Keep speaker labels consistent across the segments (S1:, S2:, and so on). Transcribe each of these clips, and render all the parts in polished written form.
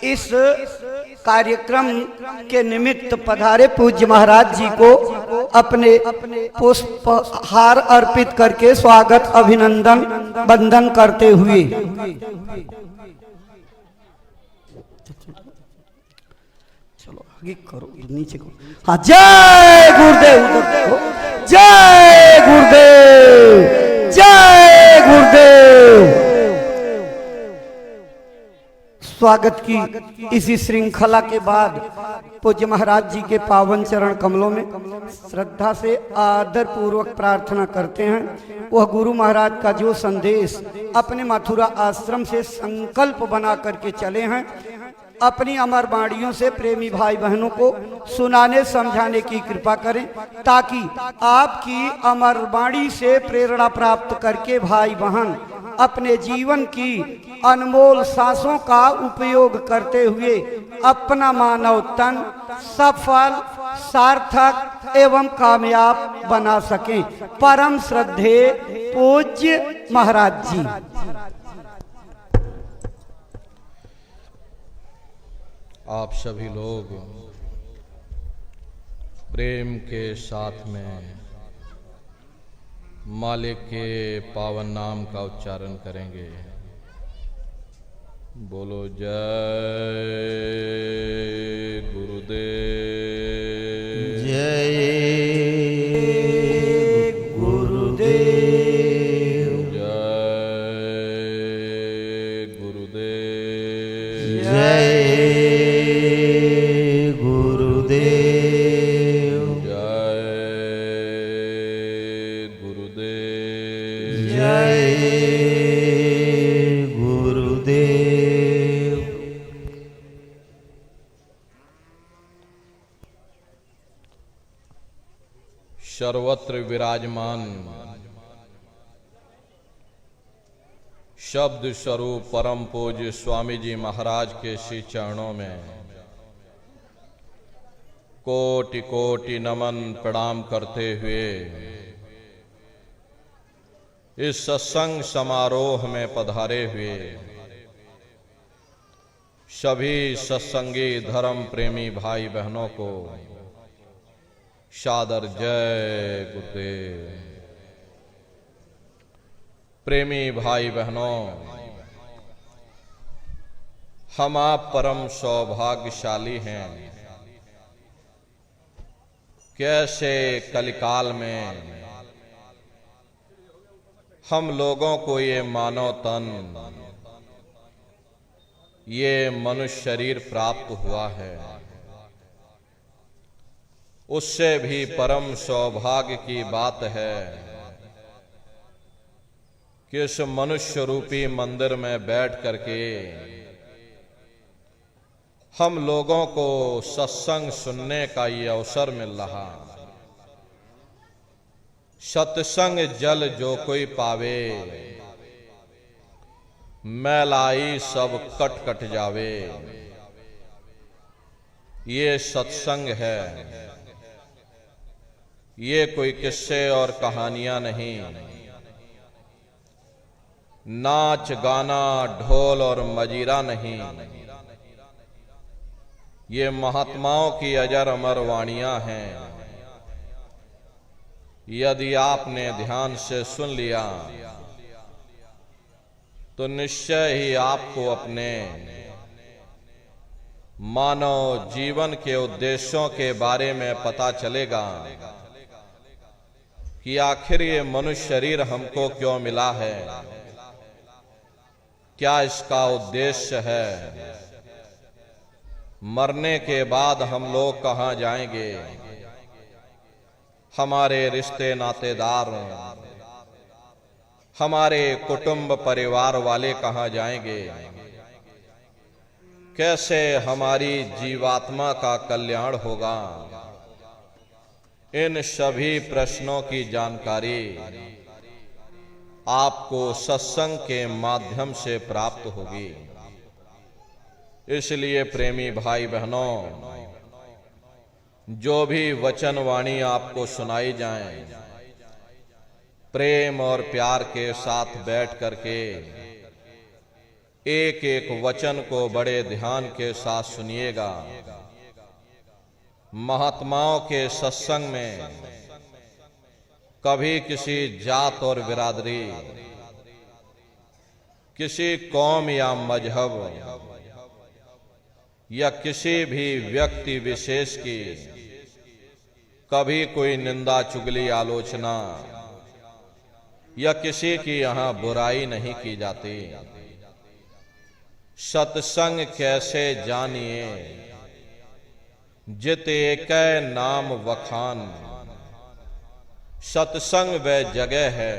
S1: इस कार्यक्रम के निमित्त पधारे पूज्य महाराज जी को अपने पुष्पहार अर्पित करके स्वागत अभिनंदन वंदन करते हुए चलो आगे करो, नीचे करो। हाँ, जय गुरुदेव, जय गुरुदेव, जय गुरुदेव। स्वागत की इसी श्रृंखला के बाद पूज्य महाराज जी के पावन चरण कमलों में श्रद्धा से आदर पूर्वक प्रार्थना करते हैं। वह गुरु महाराज का जो संदेश अपने मथुरा आश्रम से संकल्प बना करके चले हैं, अपनी अमर वाणियों से प्रेमी भाई बहनों को सुनाने समझाने की कृपा करें, ताकि आपकी अमर वाणी से प्रेरणा प्राप्त करके भाई बहन अपने जीवन की अनमोल सांसों का उपयोग करते हुए अपना मानव तन सफल, सार्थक एवं कामयाब बना सकें। परम श्रद्धेय पूज्य महाराज जी।
S2: आप सभी लोग प्रेम के साथ में मालिक के पावन नाम का उच्चारण करेंगे। बोलो जय गुरुदेव,
S1: जय गुरुदेव,
S2: जय गुरुदेव,
S1: जय
S2: सर्वत्र विराजमान शब्द स्वरूप परम पूज्य स्वामी जी महाराज के श्री चरणों में कोटि कोटि नमन प्रणाम करते हुए इस सत्संग समारोह में पधारे हुए सभी सत्संगी धर्म प्रेमी भाई बहनों को सादर जय गुरुदेव। प्रेमी भाई बहनों, हम आप परम सौभाग्यशाली हैं। कैसे कलिकाल में हम लोगों को ये मानव तन, ये मनुष्य शरीर प्राप्त हुआ है। उससे भी परम सौभाग्य की बात है कि इस मनुष्य रूपी मंदिर में बैठ करके हम लोगों को सत्संग सुनने का ये अवसर मिल रहा। सत्संग जल जो कोई पावे, मैलाई सब कट कट जावे। ये सत्संग है, ये कोई किस्से और कहानियां नहीं। नाच गाना ढोल और मजीरा नहीं। ये महात्माओं की अजर अमर वाणियां हैं। यदि आपने ध्यान से सुन लिया तो निश्चय ही आपको अपने मानव जीवन के उद्देश्यों के बारे में पता चलेगा कि आखिर ये मनुष्य शरीर हमको क्यों मिला है, क्या इसका उद्देश्य है, मरने के बाद हम लोग कहाँ जाएंगे, हमारे रिश्ते नातेदार, हमारे कुटुंब परिवार वाले कहाँ जाएंगे, कैसे हमारी जीवात्मा का कल्याण होगा। इन सभी प्रश्नों की जानकारी आपको सत्संग के माध्यम से प्राप्त होगी। इसलिए प्रेमी भाई बहनों, जो भी वचन वाणी आपको सुनाई जाए, प्रेम और प्यार के साथ बैठ करके एक एक वचन को बड़े ध्यान के साथ सुनिएगा। महात्माओं के सत्संग में कभी किसी जात और बिरादरी, किसी कौम या मजहब या किसी भी व्यक्ति विशेष की कभी कोई निंदा, चुगली, आलोचना या किसी की यहां बुराई नहीं की जाती। सत्संग कैसे जानिए, जित एक नाम वखान। सत्संग वह जगह है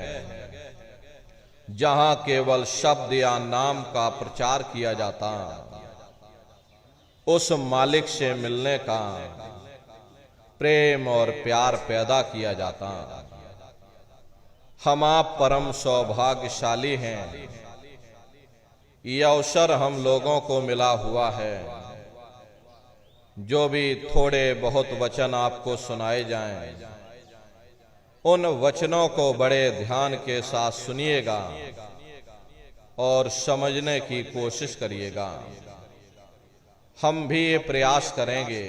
S2: जहां केवल शब्द या नाम का प्रचार किया जाता, उस मालिक से मिलने का प्रेम और प्यार पैदा किया जाता। हम आप परम सौभाग्यशाली हैं, यह अवसर हम लोगों को मिला हुआ है। जो भी थोड़े बहुत वचन आपको सुनाए जाएं, उन वचनों को बड़े ध्यान के साथ सुनिएगा और समझने की कोशिश करिएगा। हम भी ये प्रयास करेंगे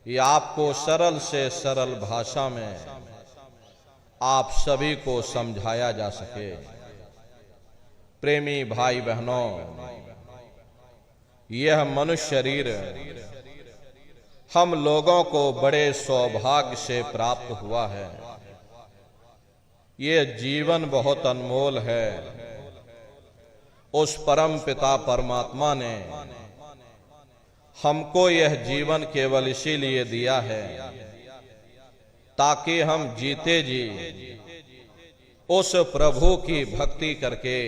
S2: ये आपको सरल से सरल भाषा में आप सभी को समझाया जा सके। प्रेमी भाई बहनों, यह मनुष्य शरीर हम लोगों को बड़े सौभाग्य से प्राप्त हुआ है। यह जीवन बहुत अनमोल है। उस परम पिता परमात्मा ने हमको यह जीवन केवल इसीलिए दिया है ताकि हम जीते जी उस प्रभु की भक्ति करके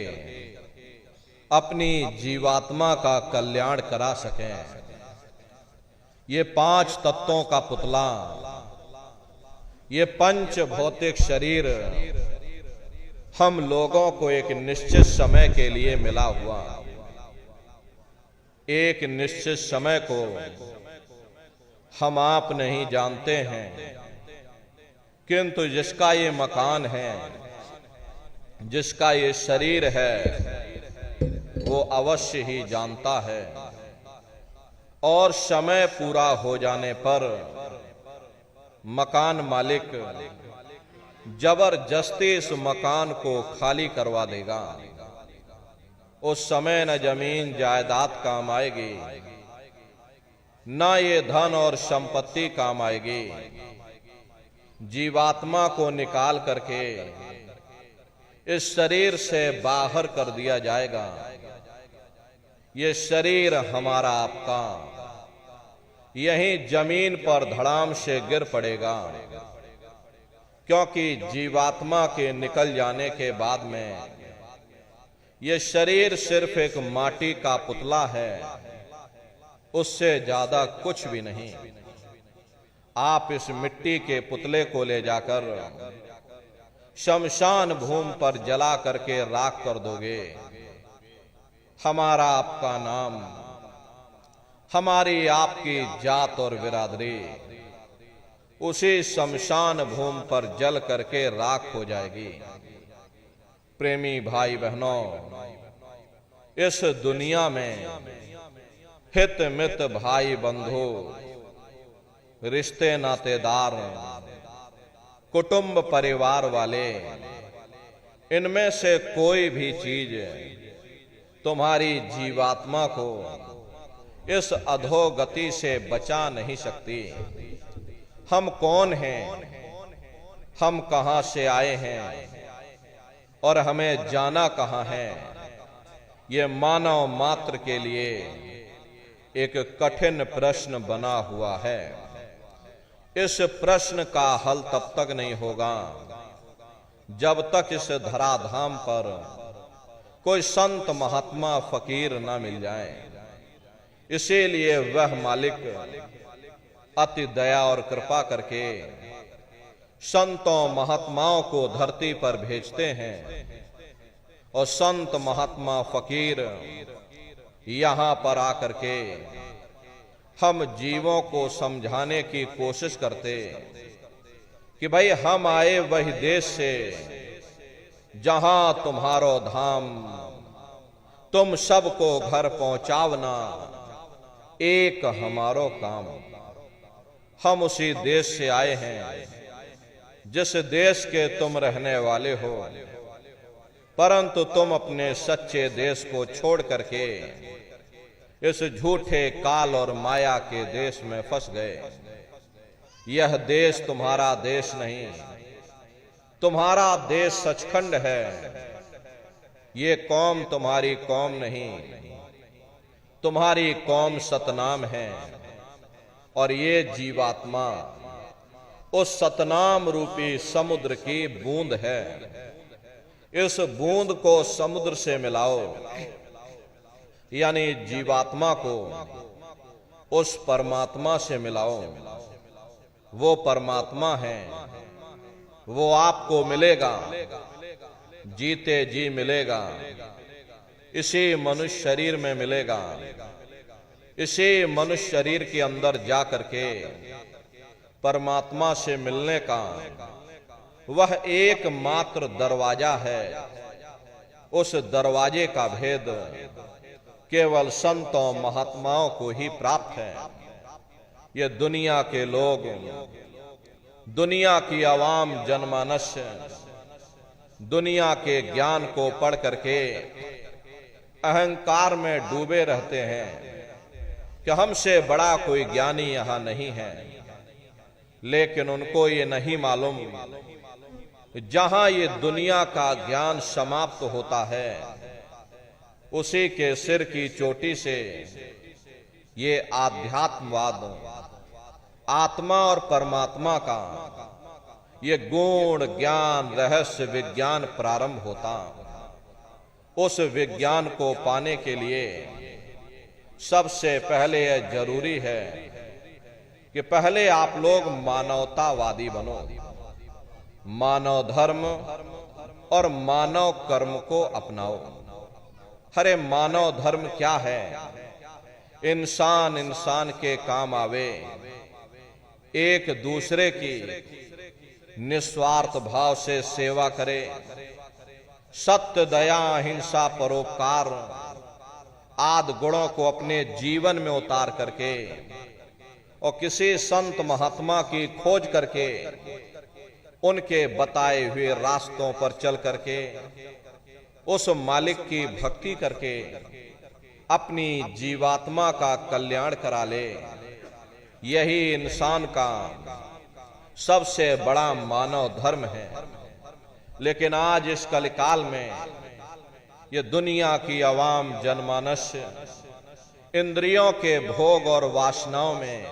S2: अपनी जीवात्मा का कल्याण करा सकें। ये 5 तत्वों का पुतला, ये पंच भौतिक शरीर हम लोगों को एक निश्चित समय के लिए मिला हुआ। एक निश्चित समय को हम आप नहीं जानते हैं, किंतु जिसका ये मकान है, जिसका ये शरीर है, वो अवश्य ही जानता है। और समय पूरा हो जाने पर मकान मालिक जबरदस्ती इस मकान को खाली करवा देगा। उस समय न जमीन जायदाद काम आएगी, न ये धन और संपत्ति काम आएगी। जीवात्मा को निकाल करके इस शरीर से बाहर कर दिया जाएगा। ये शरीर हमारा आपका यहीं जमीन पर धड़ाम से गिर पड़ेगा, क्योंकि जीवात्मा के निकल जाने के बाद में ये शरीर सिर्फ एक माटी का पुतला है, उससे ज्यादा कुछ भी नहीं। आप इस मिट्टी के पुतले को ले जाकर शमशान भूमि पर जला करके राख कर दोगे। हमारा आपका नाम, हमारी आपकी जात और बिरादरी उसी शमशान भूमि पर जल करके राख हो जाएगी। प्रेमी भाई बहनों, इस दुनिया में हित मित भाई बंधु, रिश्ते नातेदार, कुटुंब परिवार वाले, इनमें से कोई भी चीज तुम्हारी जीवात्मा को इस अधोगति से बचा नहीं सकती। हम कौन हैं, हम कहां से आए हैं और हमें जाना कहां है, ये मानव मात्र के लिए एक कठिन प्रश्न बना हुआ है। इस प्रश्न का हल तब तक नहीं होगा जब तक इस धराधाम पर कोई संत महात्मा फकीर ना मिल जाए। इसीलिए वह मालिक अति दया और कृपा करके संतों महात्माओं को धरती पर भेजते हैं और संत महात्मा फकीर यहां पर आकर के हम जीवों को समझाने की कोशिश करते कि भाई हम आए वही देश से जहां तुम्हारो धाम, तुम सबको घर पहुंचावना एक हमारो काम। हम उसी देश से आए हैं जिस देश के तुम रहने वाले हो, परंतु तुम अपने सच्चे देश को छोड़ करके इस झूठे काल और माया के देश में फंस गए। यह देश तुम्हारा देश नहीं, तुम्हारा देश सचखंड है। ये कौम तुम्हारी कौम नहीं, तुम्हारी कौम सतनाम है। और ये जीवात्मा उस सतनाम रूपी समुद्र की बूंद है। इस बूंद को समुद्र से मिलाओ, यानी जीवात्मा को उस परमात्मा से मिलाओ। वो परमात्मा है, वो आपको मिलेगा, जीते जी मिलेगा। इसी मनुष्य शरीर में मिलेगा। इसी मनुष्य शरीर के अंदर जा करके परमात्मा से मिलने का वह एकमात्र दरवाजा है। उस दरवाजे का भेद केवल संतों महात्माओं को ही प्राप्त है। ये दुनिया के लोग, दुनिया की आवाम जनमानस दुनिया के ज्ञान को पढ़ करके अहंकार में डूबे रहते हैं कि हमसे बड़ा कोई ज्ञानी यहां नहीं है। लेकिन उनको ये नहीं मालूम, जहां ये दुनिया का ज्ञान समाप्त होता है, उसी के सिर की चोटी से ये आध्यात्मवाद, आत्मा और परमात्मा का ये गुण ज्ञान रहस्य विज्ञान प्रारंभ होता। उस विज्ञान को पाने के लिए सबसे पहले यह जरूरी है कि पहले आप लोग मानवतावादी बनो। मानव धर्म और मानव कर्म को अपनाओ। अरे मानव धर्म क्या है? इंसान इंसान के काम आवे, एक दूसरे की निस्वार्थ भाव से सेवा करे, सत्य दया अहिंसा परोपकार आदि गुणों को अपने जीवन में उतार करके और किसी संत महात्मा की खोज करके उनके बताए हुए रास्तों पर चल करके उस मालिक की भक्ति करके अपनी जीवात्मा का कल्याण करा ले। यही इंसान का सबसे बड़ा मानव धर्म है। लेकिन आज इस कलिकाल में ये दुनिया की आवाम जनमानस इंद्रियों के भोग और वासनाओं में,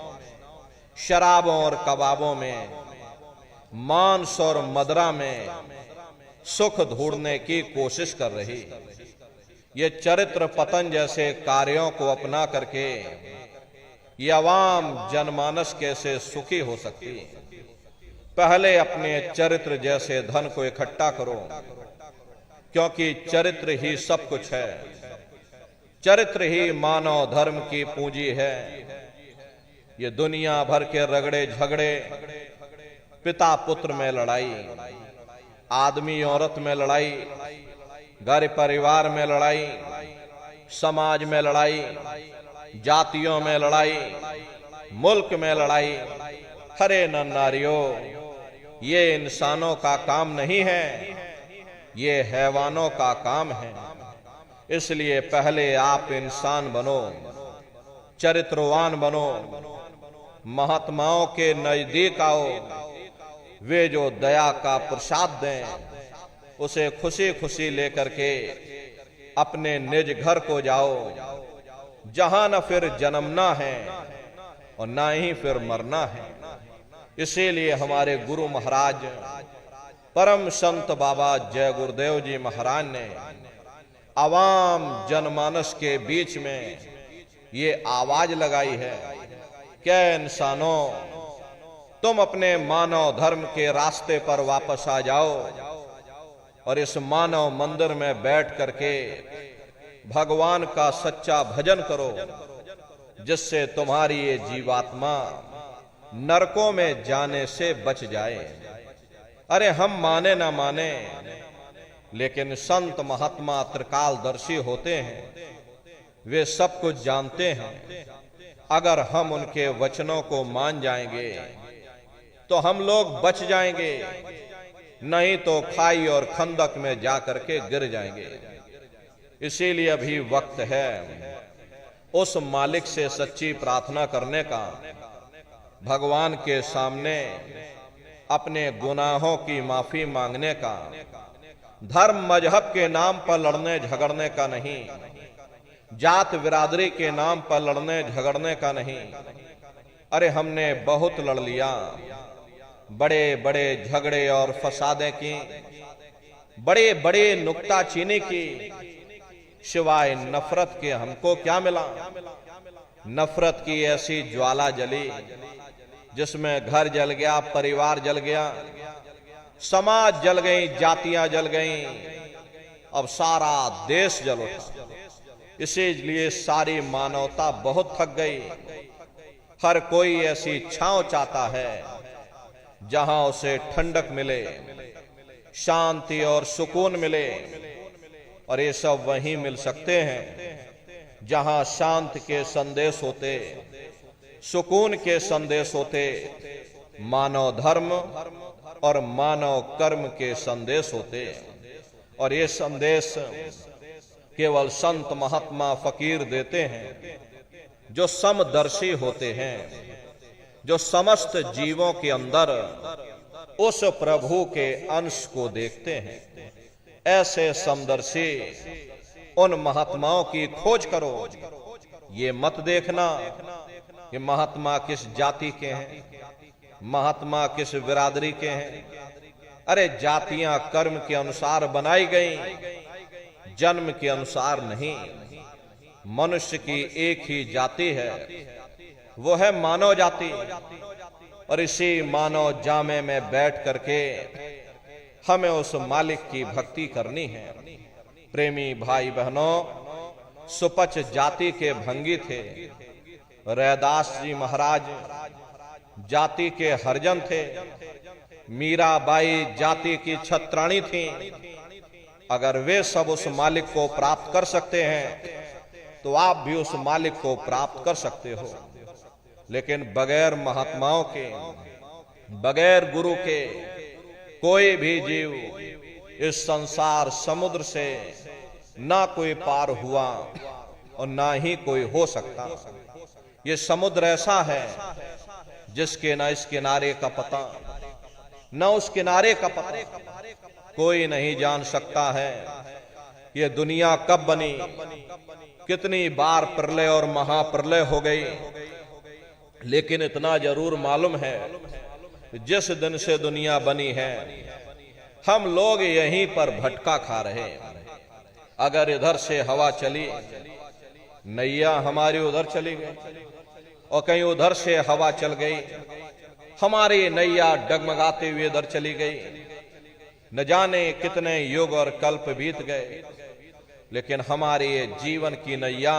S2: शराबों और कबाबों में, मांस और मदिरा में सुख ढूंढने की कोशिश कर रही। ये चरित्र पतन जैसे कार्यों को अपना करके ये आवाम जनमानस कैसे सुखी हो सकती? पहले अपने चरित्र जैसे धन को इकट्ठा करो, क्योंकि चरित्र ही सब कुछ है। चरित्र ही मानव धर्म की पूंजी है। ये दुनिया भर के रगड़े झगड़े, पिता पुत्र में लड़ाई, आदमी औरत में लड़ाई, घर परिवार में लड़ाई, समाज में लड़ाई, जातियों में लड़ाई, मुल्क में लड़ाई। हरे नारियों, ये इंसानों का काम नहीं है, ये हैवानों का काम है। इसलिए पहले आप इंसान बनो, चरित्रवान बनो, महात्माओं के नजदीक आओ। वे जो दया का प्रसाद दें, उसे खुशी खुशी लेकर के अपने निज घर को जाओ, जहां न फिर जन्मना है और ना ही फिर मरना है। इसीलिए हमारे गुरु महाराज परम संत बाबा जय गुरुदेव जी महाराज ने आवाम जनमानस के बीच में ये आवाज लगाई है, क्या इंसानों, तुम अपने मानव धर्म के रास्ते पर वापस आ जाओ और इस मानव मंदिर में बैठ करके भगवान का सच्चा भजन करो, जिससे तुम्हारी ये जीवात्मा नरकों में जाने से बच जाए। अरे हम माने ना माने, लेकिन संत महात्मा त्रिकालदर्शी होते हैं, वे सब कुछ जानते हैं। अगर हम उनके वचनों को मान जाएंगे तो हम लोग बच जाएंगे, नहीं तो खाई और खंदक में जाकर के गिर जाएंगे। इसीलिए अभी वक्त है उस मालिक से सच्ची प्रार्थना करने का, भगवान के सामने अपने गुनाहों की माफी मांगने का, धर्म मजहब के नाम पर लड़ने झगड़ने का नहीं, जात बिरादरी के नाम पर लड़ने झगड़ने का नहीं। अरे हमने बहुत लड़ लिया, बड़े बड़े झगड़े और फसादें की, बड़े बड़े नुक्ताचीनी की, सिवाय नफरत के हमको क्या मिला। नफरत की ऐसी ज्वाला जली जिसमें घर जल गया, परिवार जल गया, समाज जल गई, जातियां जल गईं, अब सारा देश जल उठा। इसीलिए सारी मानवता बहुत थक गई। हर कोई ऐसी छांव चाहता है जहां उसे ठंडक मिले, शांति और सुकून मिले, और ये सब वहीं मिल सकते हैं जहां शांति के संदेश होते, सुकून के संदेश होते, मानव धर्म और मानव कर्म के संदेश होते। और ये संदेश केवल संत महात्मा फकीर देते हैं, जो समदर्शी होते हैं, जो समस्त जीवों के अंदर उस प्रभु के अंश को देखते हैं। ऐसे समदर्शी उन महात्माओं की खोज करो। ये मत देखना कि महात्मा किस जाति के हैं, महात्मा किस बिरादरी के हैं। अरे जातियां कर्म के अनुसार बनाई गई, जन्म के अनुसार नहीं। मनुष्य की एक ही जाति है, वो है मानव जाति। और इसी मानव जामे में बैठ करके हमें उस मालिक की भक्ति करनी है। प्रेमी भाई बहनों, सुपच जाति के भंगी थे, रैदास जी महाराज जाति के हरजन थे, मीराबाई जाति की छत्राणी थी। अगर वे सब उस मालिक को प्राप्त कर सकते हैं तो आप भी उस मालिक को प्राप्त कर सकते हो। लेकिन बगैर महात्माओं के, बगैर गुरु के कोई भी जीव इस संसार समुद्र से ना कोई पार हुआ और ना ही कोई हो सकता। ये समुद्र ऐसा है जिसके ना इस किनारे का पता, न उस किनारे का पता। कोई नहीं जान सकता है ये दुनिया कब बनी, कितनी बार प्रलय और महाप्रलय हो गई। लेकिन इतना जरूर मालूम है, जिस दिन से दुनिया बनी है हम लोग यहीं पर भटका खा रहे हैं। अगर इधर से हवा चली, नैया हमारी उधर चली गई, और कहीं उधर से हवा चल गई, हमारी नैया डगमगाते हुए इधर चली गई। न जाने कितने युग और कल्प बीत गए, लेकिन हमारे जीवन की नैया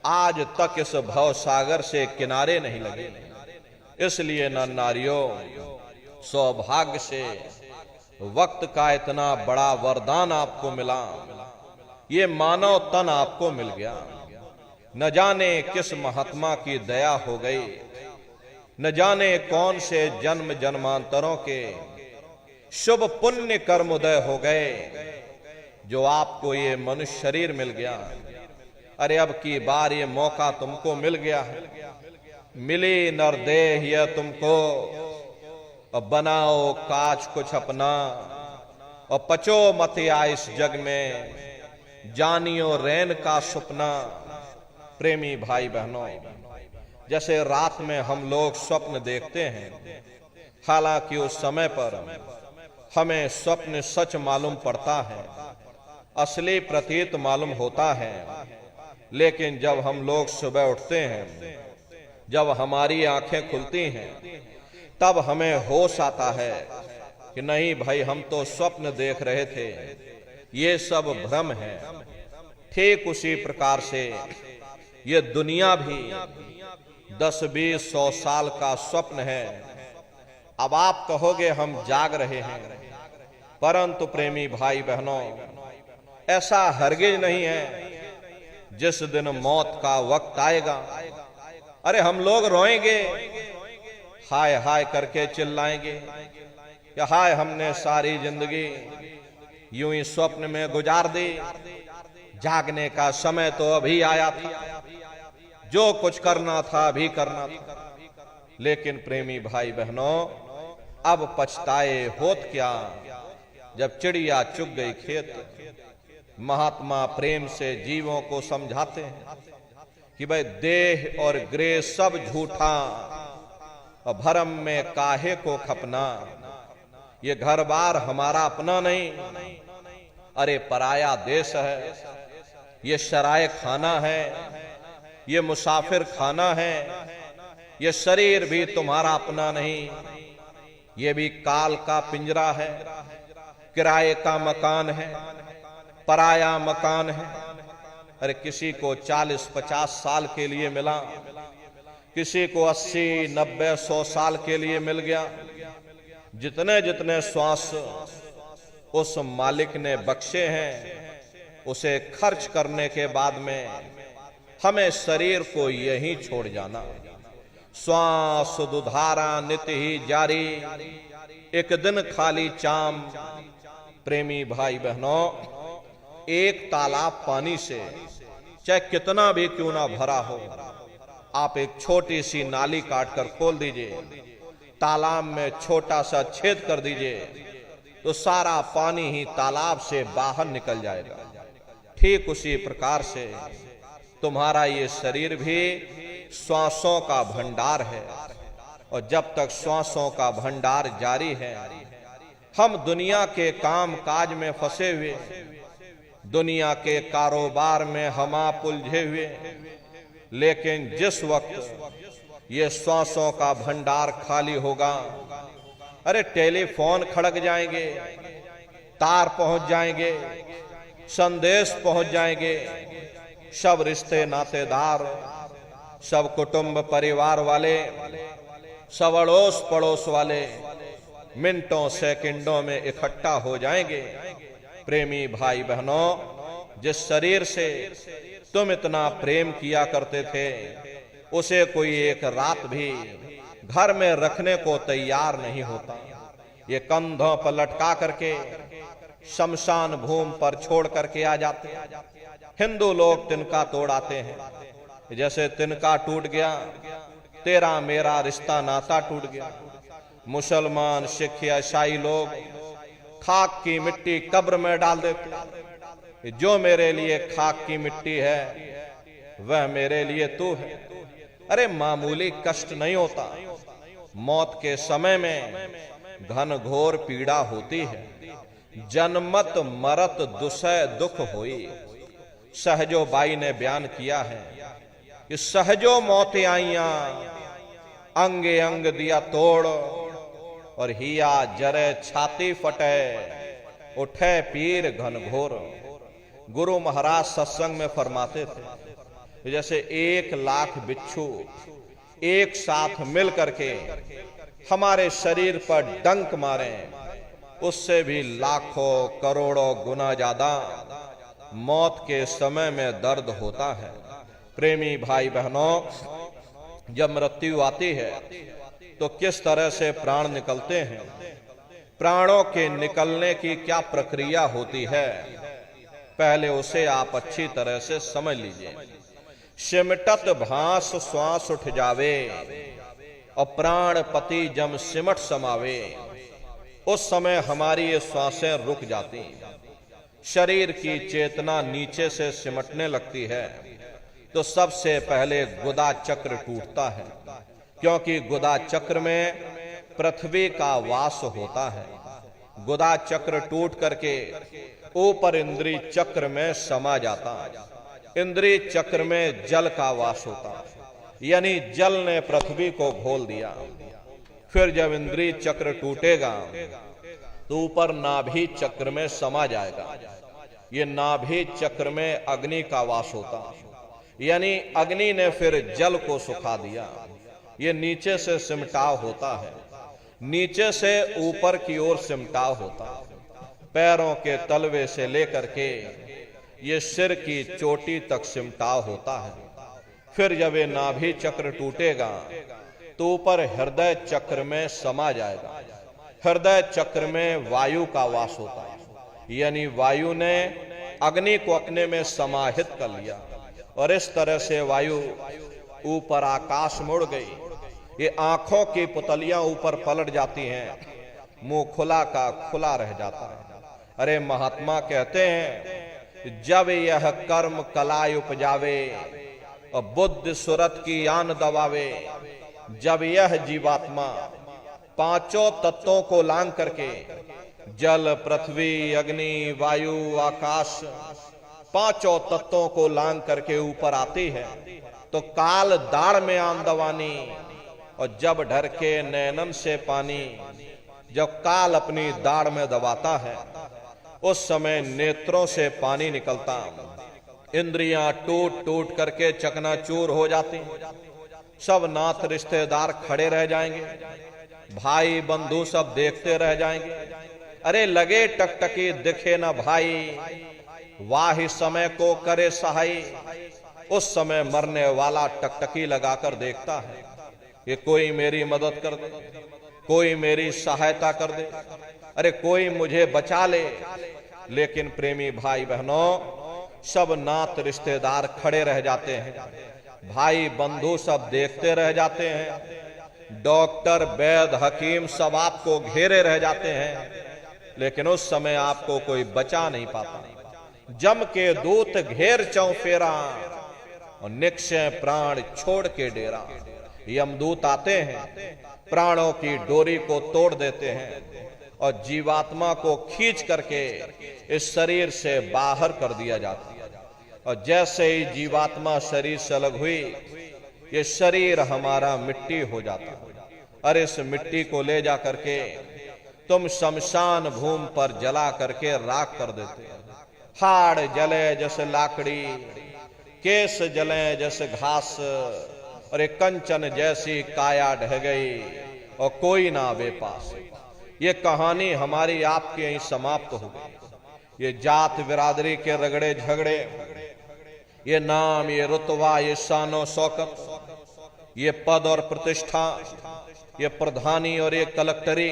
S2: आज तक इस भव सागर से किनारे नहीं लगे। इसलिए न नारियों, सौभाग्य से वक्त का इतना बड़ा वरदान आपको मिला, ये मानव तन आपको मिल गया। न जाने किस महात्मा की दया हो गई, न जाने कौन से जन्म जन्मांतरों के शुभ पुण्य कर्म उदय हो गए, जो आपको ये मनुष्य शरीर मिल गया। अरे अब की बार ये मौका तुमको मिल गया है, मिली नरदेह यह तुमको। और बनाओ काज कुछ अपना, और पचो मत आ इस जग में, जानियो रैन का सपना। प्रेमी भाई बहनों, जैसे रात में हम लोग स्वप्न देखते हैं, हालांकि उस समय पर हमें स्वप्न सच मालूम पड़ता है, असली प्रतीत मालूम होता है। लेकिन जब हम लोग सुबह उठते हैं, जब हमारी आंखें खुलती हैं, तब हमें होश आता है कि नहीं भाई, हम तो स्वप्न देख रहे थे, ये सब भ्रम है। ठीक उसी प्रकार से ये दुनिया भी 10, 20, 100 साल का स्वप्न है। अब आप कहोगे हम जाग रहे हैं, परंतु प्रेमी भाई बहनों, ऐसा हरगिज नहीं है जिस दिन मौत का वक्त आएगा, अरे हम लोग रोएंगे, हाय हाय करके चिल्लाएंगे कि हाय हमने सारी जिंदगी यूं ही स्वप्न में गुजार दी, जागने का समय तो अभी आया था, जो कुछ करना था अभी करना था। लेकिन प्रेमी भाई बहनों, अब पछताए होत क्या जब चिड़िया चुग गई खेत। महात्मा प्रेम से जीवों को समझाते हैं कि भाई देह और गृह सब झूठा, और भरम में काहे को खपना, ये घर बार हमारा अपना नहीं, अरे पराया देश है, ये शराय खाना है, ये मुसाफिर खाना है, ये शरीर भी तुम्हारा अपना नहीं, ये भी काल का पिंजरा है, किराए का मकान है, पराया मकान है। अरे किसी को 40-50 साल के लिए मिला, किसी को 80-90-100 साल के लिए मिल गया। जितने जितने श्वास उस मालिक ने बख्शे हैं, उसे खर्च करने के बाद में हमें शरीर को यहीं छोड़ जाना। श्वास दुधारा नित्य ही जारी, एक दिन खाली चाम। प्रेमी भाई बहनों, एक तालाब पानी से चाहे कितना भी क्यों ना भरा हो, आप एक छोटी सी नाली काट कर खोल दीजिए, तालाब में छोटा सा छेद कर दीजिए, तो सारा पानी ही तालाब से बाहर निकल जाएगा। ठीक उसी प्रकार से तुम्हारा ये शरीर भी श्वासों का भंडार है, और जब तक श्वासों का भंडार जारी है, हम दुनिया के काम काज में फंसे हुए, दुनिया के कारोबार में हम आप उलझे हुए। लेकिन जिस वक्त ये श्वासों का भंडार खाली होगा, अरे टेलीफोन खड़क जाएंगे, तार पहुंच जाएंगे, संदेश पहुंच जाएंगे, सब रिश्ते नातेदार, सब कुटुंब परिवार वाले, सब अड़ोस पड़ोस वाले मिनटों सेकंडों में इकट्ठा हो जाएंगे। प्रेमी भाई बहनों, जिस शरीर से तुम इतना प्रेम किया करते थे, उसे कोई एक रात भी घर में रखने को तैयार नहीं होता। ये कंधों पर लटका करके शमशान भूमि पर छोड़ करके आ जाते हैं। हिंदू लोग तिनका तोड़ाते हैं, जैसे तिनका टूट गया तेरा मेरा रिश्ता नाता टूट गया। मुसलमान, सिख, ईसाई लोग खाक की मिट्टी कब्र में डाल देते, जो मेरे लिए खाक की मिट्टी है वह मेरे लिए तू है। अरे मामूली कष्ट नहीं होता, मौत के समय में घन घोर पीड़ा होती है। जन्मत मरत दुसह दुख होई, सहजो बाई ने बयान किया है कि सहजो मौत आईया, अंगे अंग दिया तोड़, और हिया जरे छाती फटे, उठे पीर घन घोर। गुरु महाराज सत्संग में फरमाते थे, जैसे 1 लाख बिच्छू एक साथ मिल करके हमारे शरीर पर डंक मारे, उससे भी लाखों करोड़ों गुना ज्यादा मौत के समय में दर्द होता है। प्रेमी भाई बहनों, जब मृत्यु आती है तो किस तरह से प्राण निकलते हैं, प्राणों के निकलने की क्या प्रक्रिया होती है, पहले उसे आप अच्छी तरह से समझ लीजिए। सिमटत भास श्वास उठ जावे, और प्राण पति जम सिमट समावे, उस समय हमारी ये श्वासें रुक जाती, शरीर की चेतना नीचे से सिमटने लगती है। तो सबसे पहले गुदा चक्र टूटता है, क्योंकि गुदा चक्र में पृथ्वी का वास होता है। गुदा चक्र टूट करके ऊपर इंद्री चक्र में समा जाता है। इंद्री चक्र में जल का वास होता है, यानी जल ने पृथ्वी को घोल दिया। फिर जब इंद्री चक्र टूटेगा तो ऊपर नाभि चक्र में समा जाएगा। ये नाभि चक्र में अग्नि का वास होता, यानी अग्नि ने फिर जल को सुखा दिया। ये नीचे से सिमटाव होता है, नीचे से ऊपर की ओर सिमटाव होता है। पैरों के तलवे से लेकर के ये सिर की चोटी तक सिमटाव होता है। फिर जब ये नाभि चक्र टूटेगा तो ऊपर हृदय चक्र में समा जाएगा। हृदय चक्र में वायु का वास होता है, यानी वायु ने अग्नि को अपने में समाहित कर लिया और इस तरह से वायु ऊपर आकाश मुड़ गई। ये आंखों की पुतलियां ऊपर पलट जाती हैं, मुंह खुला का खुला रह जाता है। अरे महात्मा कहते हैं, जब यह कर्म कलाय उपजावे और बुद्ध सुरत की आन दबावे, जब यह जीवात्मा पांचों तत्वों को लांग करके जल पृथ्वी अग्नि वायु आकाश पांचों तत्वों को लांग करके ऊपर आती है तो काल दाढ़ में आन दवानी, और जब ढर के नैनन से पानी, जब काल अपनी दाढ़ में दबाता है उस समय नेत्रों से पानी निकलता, इंद्रियां टूट टूट करके चकनाचूर हो जाती, सब नाथ रिश्तेदार खड़े रह जाएंगे, भाई बंधु सब देखते रह जाएंगे। अरे लगे टकटकी दिखे न भाई, वाही समय को करे सहाई। उस समय मरने वाला टकटकी लगाकर देखता है कि कोई मेरी मदद कर दे, कोई मेरी सहायता कर दे, अरे कोई मुझे बचा ले। लेकिन प्रेमी भाई बहनों, सब नात रिश्तेदार खड़े रह जाते हैं, भाई बंधु सब देखते रह जाते हैं, डॉक्टर वैद्य हकीम सब आपको घेरे रह जाते हैं, लेकिन उस समय आपको कोई बचा नहीं पाता। जम के दूत घेर चौफेरा और निक्षय प्राण छोड़ के डेरा। यमदूत आते हैं, प्राणों की डोरी को तोड़ देते हैं और जीवात्मा को खींच करके इस शरीर से बाहर कर दिया जाता है। और जैसे ही जीवात्मा शरीर से अलग हुई, ये शरीर हमारा मिट्टी हो जाता है। और इस मिट्टी को ले जा करके तुम शमशान भूमि पर जला करके राख कर देते हो। हाड़ जले जैसे लाकड़ी, केस जले जैसे घास, और एक कंचन जैसी काया ढह गई और कोई ना आवे पास। ये कहानी हमारी आपके यहीं समाप्त हो गई। ये जात बिरादरी के रगड़े झगड़े, ये नाम, ये रुतबा, ये शानो शौकत, ये पद और प्रतिष्ठा, ये प्रधानी और ये कलेक्टरी,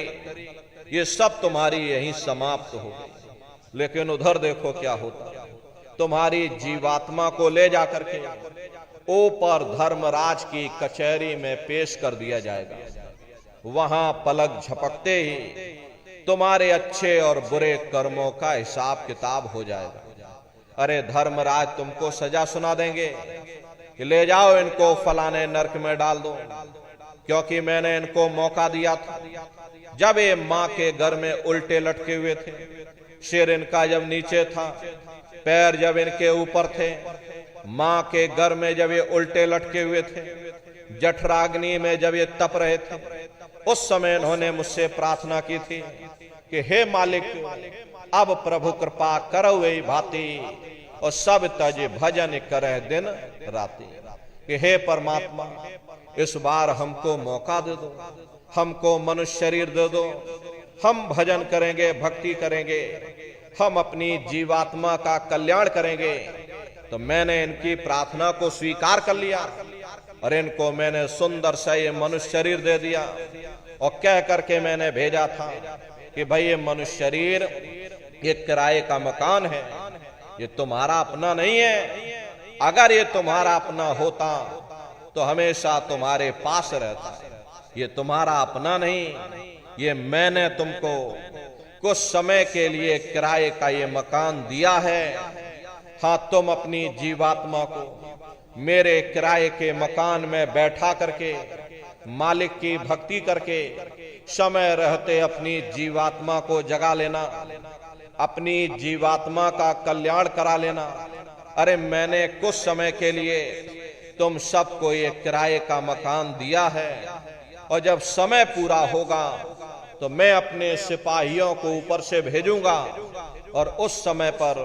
S2: ये सब तुम्हारी यहीं समाप्त हो गई। लेकिन उधर देखो क्या होता, तुम्हारी जीवात्मा को ले जाकर के ऊपर धर्मराज की कचहरी में पेश कर दिया जाएगा। वहां पलक झपकते ही तुम्हारे अच्छे और बुरे कर्मों का हिसाब किताब हो जाएगा। अरे धर्मराज तुमको सजा सुना देंगे कि ले जाओ इनको फलाने नरक में डाल दो, क्योंकि मैंने इनको मौका दिया था। जब ये माँ के घर में उल्टे लटके हुए थे, सिर इनका जब नीचे था, पैर जब इनके ऊपर थे, माँ के घर में जब ये उल्टे लटके हुए थे, जठराग्नि में जब ये तप रहे थे, उस समय इन्होंने मुझसे प्रार्थना की थी कि हे मालिक, अब प्रभु कृपा करो वही भांति और सब तज भजन करे दिन राति। कि हे परमात्मा, इस बार हमको मौका दे दो, हमको मनुष्य शरीर दे दो, हम भजन करेंगे, भक्ति करेंगे, हम अपनी जीवात्मा का कल्याण करेंगे। तो मैंने इनकी प्रार्थना को स्वीकार कर लिया और इनको मैंने सुंदर सा ये मनुष्य शरीर दे दिया और कह करके मैंने भेजा था कि भाई ये मनुष्य शरीर ये किराए का मकान है, ये तुम्हारा अपना नहीं है। अगर ये तुम्हारा अपना होता तो हमेशा तुम्हारे पास रहता। ये तुम्हारा अपना नहीं, ये मैंने तुमको कुछ समय के लिए किराए का ये मकान दिया है। हाँ, तुम अपनी जीवात्मा को मेरे किराए के मकान में बैठा करके मालिक की भक्ति करके समय रहते अपनी जीवात्मा को जगा लेना, अपनी जीवात्मा का कल्याण करा लेना। अरे मैंने कुछ समय के लिए तुम सबको ये किराए का मकान दिया है और जब समय पूरा होगा तो मैं अपने सिपाहियों को ऊपर से भेजूंगा और उस समय पर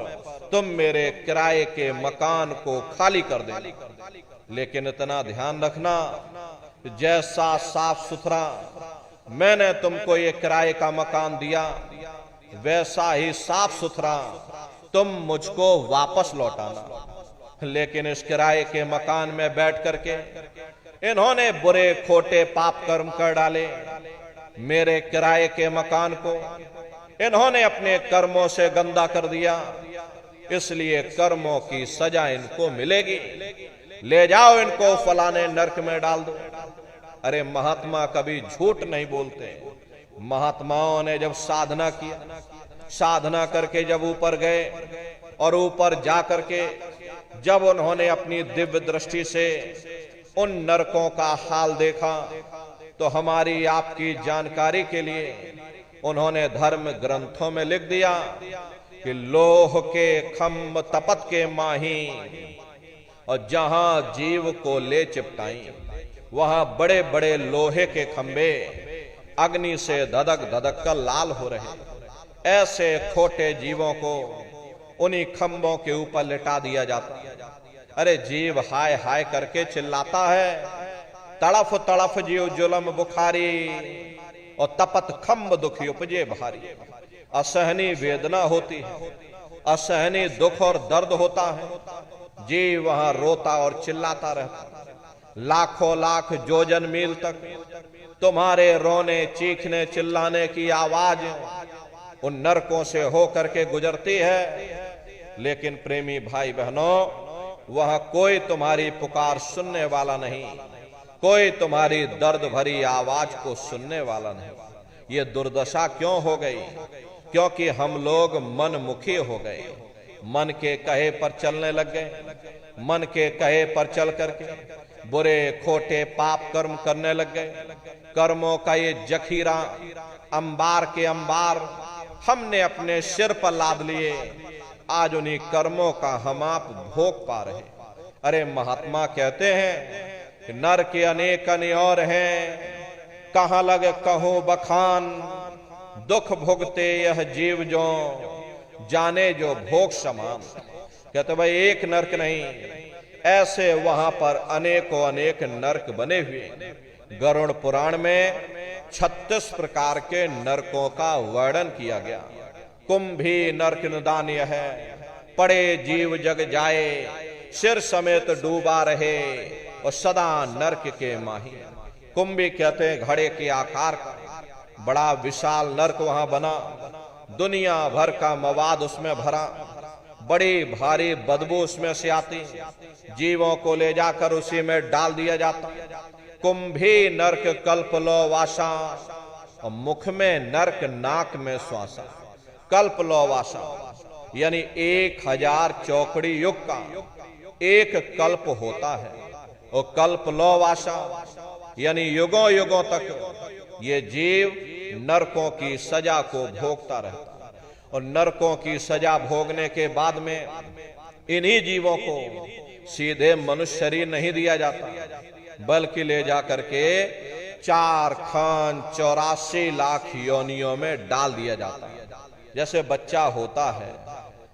S2: तुम मेरे किराए के मकान को खाली कर देना। लेकिन इतना ध्यान रखना, जैसा साफ सुथरा मैंने तुमको ये किराए का मकान दिया, वैसा ही साफ सुथरा तुम मुझको वापस लौटाना। लेकिन इस किराए के मकान में बैठ करके इन्होंने बुरे खोटे पाप कर्म कर डाले। मेरे किराए के मकान को इन्होंने अपने कर्मों से गंदा कर दिया, इसलिए कर्मों की सजा इनको मिलेगी। ले जाओ इनको फलाने नरक में डाल दो। अरे महात्मा कभी झूठ नहीं बोलते। महात्माओं ने जब साधना किया, साधना करके जब ऊपर गए और ऊपर जा करके जब उन्होंने अपनी दिव्य दृष्टि से उन नरकों का हाल देखा, तो हमारी आपकी जानकारी के लिए उन्होंने धर्म ग्रंथों में लिख दिया कि लोह के खम्भ तपत के माही, और जहां जीव को ले चिपटाई वहां बड़े बड़े लोहे के खंभे अग्नि से धधक धधक कर लाल हो रहे। ऐसे खोटे जीवों को उन्हीं खंभों के ऊपर लिटा दिया जाता। अरे जीव हाय हाय करके चिल्लाता है, तड़फ तड़फ जीव जुलम बुखारी, और तपत खंभ दुखी उपजे भारी। असहनी वेदना होती है, असहनी दुख और दर्द होता है। जीव वहां रोता और चिल्लाता रहता। लाखों लाख जोजन मील तक तुम्हारे रोने चीखने चिल्लाने की आवाज उन नरकों से होकर के गुजरती है। लेकिन प्रेमी भाई बहनों, वह कोई तुम्हारी पुकार सुनने वाला नहीं, कोई तुम्हारी दर्द भरी आवाज को सुनने वाला नहीं। ये दुर्दशा क्यों हो गई? क्योंकि हम लोग मनमुखी हो गए, मन के कहे पर चलने लग गए। मन के कहे पर चल करके बुरे खोटे पाप कर्म करने लग गए। कर्मों का ये जखीरा अंबार के अंबार हमने अपने सिर पर लाद लिए। आज उन्हीं कर्मों का हम आप भोग पा रहे। अरे महात्मा कहते हैं कि नर के अनेक और हैं, कहां लगे कहूं बखान, दुख भोगते यह जीव जो जाने जो भोग समान। कहते भाई एक नरक नहीं, ऐसे वहां पर अनेकों अनेक नरक बने हुए। गरुड़ पुराण में 36 प्रकार के नरकों का वर्णन किया गया। कुंभी नरक निदान्य है, पड़े जीव जग जाए, सिर समेत डूबा रहे और सदा नरक के माही। कुंभी कहते हैं घड़े के आकार का बड़ा विशाल नरक वहां बना। दुनिया भर का मवाद उसमें भरा, बड़ी भारी बदबू उसमें से आती, जीवों को ले जाकर उसी में डाल दिया जाता। कुंभी नरक कल्प लो वासा, और मुख में नरक नाक में श्वासा। कल्प लो वासा यानी 1000 चौकड़ी युग का एक कल्प होता है, और कल्प लो वासा यानी युगों युगों तक ये जीव नरकों की सजा को भोगता रहता। और नरकों की सजा भोगने के बाद में इन्हीं जीवों को सीधे मनुष्य शरीर नहीं दिया जाता, बल्कि ले जाकर के 4 खान 84 लाख योनियों में डाल दिया जाता है। जैसे बच्चा होता है,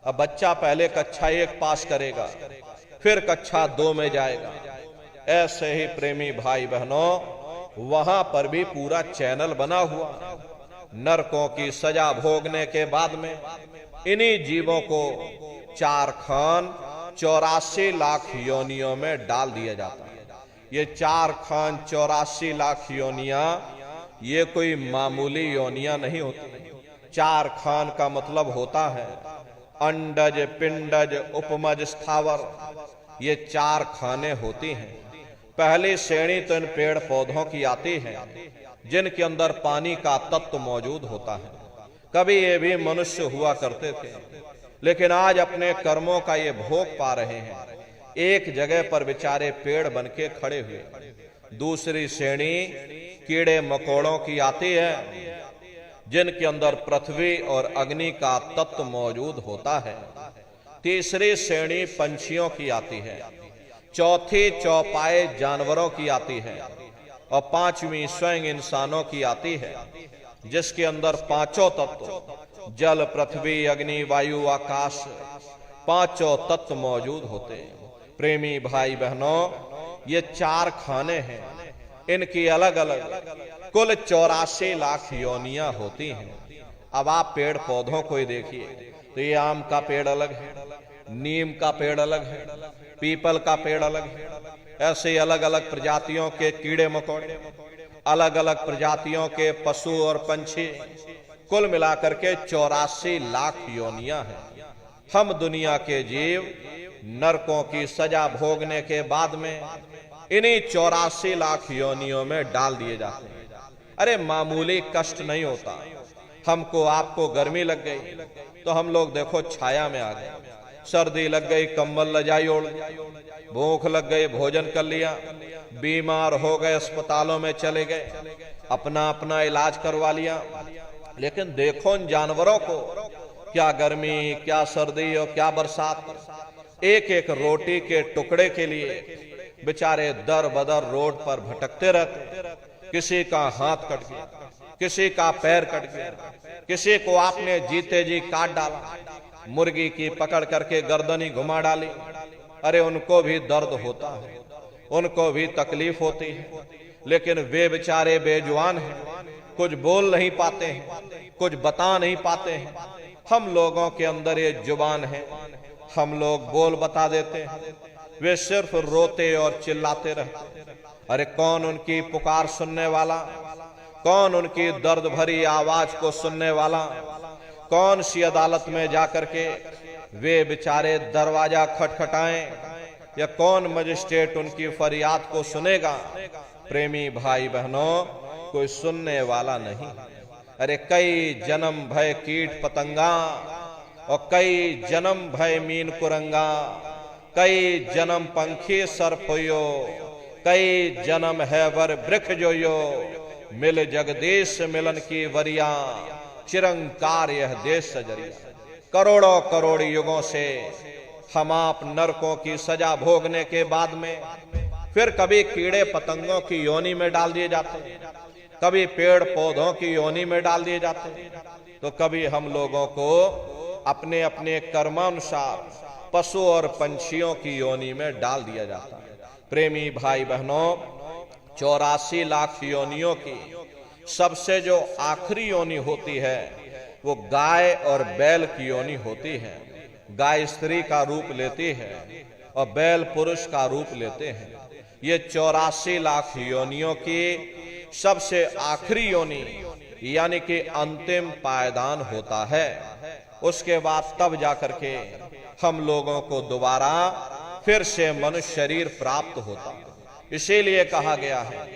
S2: अब बच्चा पहले कक्षा 1 पास करेगा, फिर कक्षा 2 में जाएगा। ऐसे ही प्रेमी भाई बहनों, वहां पर भी पूरा चैनल बना हुआ। नरकों की सजा भोगने के बाद में इन्हीं जीवों को 4 खान 84 लाख योनियों में डाल दिया जाता है। ये 4 खान 84 लाख योनियां ये कोई मामूली योनियां नहीं होती। 4 खान का मतलब होता है अंडज पिंडज उपमज स्थावर, ये 4 खाने होती हैं। पहली श्रेणी तो इन पेड़ पौधों की आती है जिनके अंदर पानी का तत्व मौजूद होता है। कभी ये भी मनुष्य हुआ करते थे, लेकिन आज अपने कर्मों का ये भोग पा रहे हैं। एक जगह पर बेचारे पेड़ बनके खड़े हुए। दूसरी श्रेणी कीड़े मकोड़ों की आती है जिनके अंदर पृथ्वी और अग्नि का तत्व मौजूद होता है। तीसरी श्रेणी पंछियों की आती है। चौथी चौपाए जानवरों की आती है, और 5वीं स्वयं इंसानों की आती है, जिसके अंदर 5 तत्व जल पृथ्वी अग्नि वायु आकाश 5 तत्व मौजूद होते हैं। प्रेमी भाई बहनों, ये 4 खाने हैं, इनकी अलग अलग कुल 84 लाख योनियां होती हैं। अब आप पेड़ पौधों को ही देखिए, तो ये आम का पेड़ अलग है, नीम का पेड़ अलग है, पीपल का पेड़ अलग है, ऐसे अलग अलग प्रजातियों के कीड़े मकोड़े, अलग अलग प्रजातियों के पशु और पंछी, कुल मिलाकर के 84 लाख योनियां हैं। हम दुनिया के जीव नरकों की सजा भोगने के बाद में इन्हीं 84 लाख योनियों में डाल दिए जाते हैं। अरे मामूली कष्ट नहीं होता। हमको आपको गर्मी लग गई तो हम लोग देखो छाया में आ गए, सर्दी लग गई कंबल रजाई ओढ़, भूख लग गई भोजन कर लिया, बीमार हो गए अस्पतालों में चले गए, अपना अपना इलाज करवा लिया। लेकिन देखो इन जानवरों को, क्या गर्मी, क्या सर्दी और क्या बरसात, एक एक रोटी के टुकड़े के लिए बेचारे दर बदर रोड पर भटकते रहते। किसी का हाथ कट गया, किसी का पैर कट गया, किसी को आपने जीते जी काट डाला, मुर्गी की पकड़ करके गर्दनी घुमा डाली। अरे उनको भी दर्द होता है, उनको भी तकलीफ होती है, लेकिन वे बेचारे बेजुबान हैं, कुछ बोल नहीं पाते हैं, कुछ बता नहीं पाते हैं। हम लोगों के अंदर ये जुबान है, हम लोग बोल बता देते हैं, वे सिर्फ रोते और चिल्लाते रहते। अरे कौन उनकी पुकार सुनने वाला, कौन उनकी दर्द भरी आवाज को सुनने वाला, कौन सी अदालत में जाकर के वे बेचारे दरवाजा खटखटाएं, या कौन मजिस्ट्रेट उनकी फरियाद को सुनेगा। प्रेमी भाई बहनों, कोई सुनने वाला नहीं। अरे कई जन्म भय कीट पतंगा, और कई जन्म भय मीन कुरंगा, कई जन्म पंखी सर्पयो, कई जन्म है वर वृक्ष जोयो, मिल जगदीश मिलन की वरिया, चिरंकार यह देश सजरिया। करोड़ों करोड़ युगों से हम आप नरकों की सजा भोगने के बाद में फिर कभी कीड़े पतंगों की योनि में डाल दिए जाते, कभी पेड़ पौधों की योनि में डाल दिए जाते, तो कभी हम लोगों को अपने अपने कर्मानुसार पशु और पंछियों की योनि में डाल दिया जाता है। प्रेमी भाई बहनों, 84 लाख योनियों की सबसे जो आखिरी योनि होती है वो गाय और बैल की योनि होती है। गाय स्त्री का रूप लेती है और बैल पुरुष का रूप लेते हैं। ये 84 लाख योनियों की सबसे आखिरी योनि यानी कि अंतिम पायदान होता है। उसके बाद तब जाकर के हम लोगों को दोबारा फिर से मनुष्य शरीर प्राप्त होता। इसीलिए कहा गया है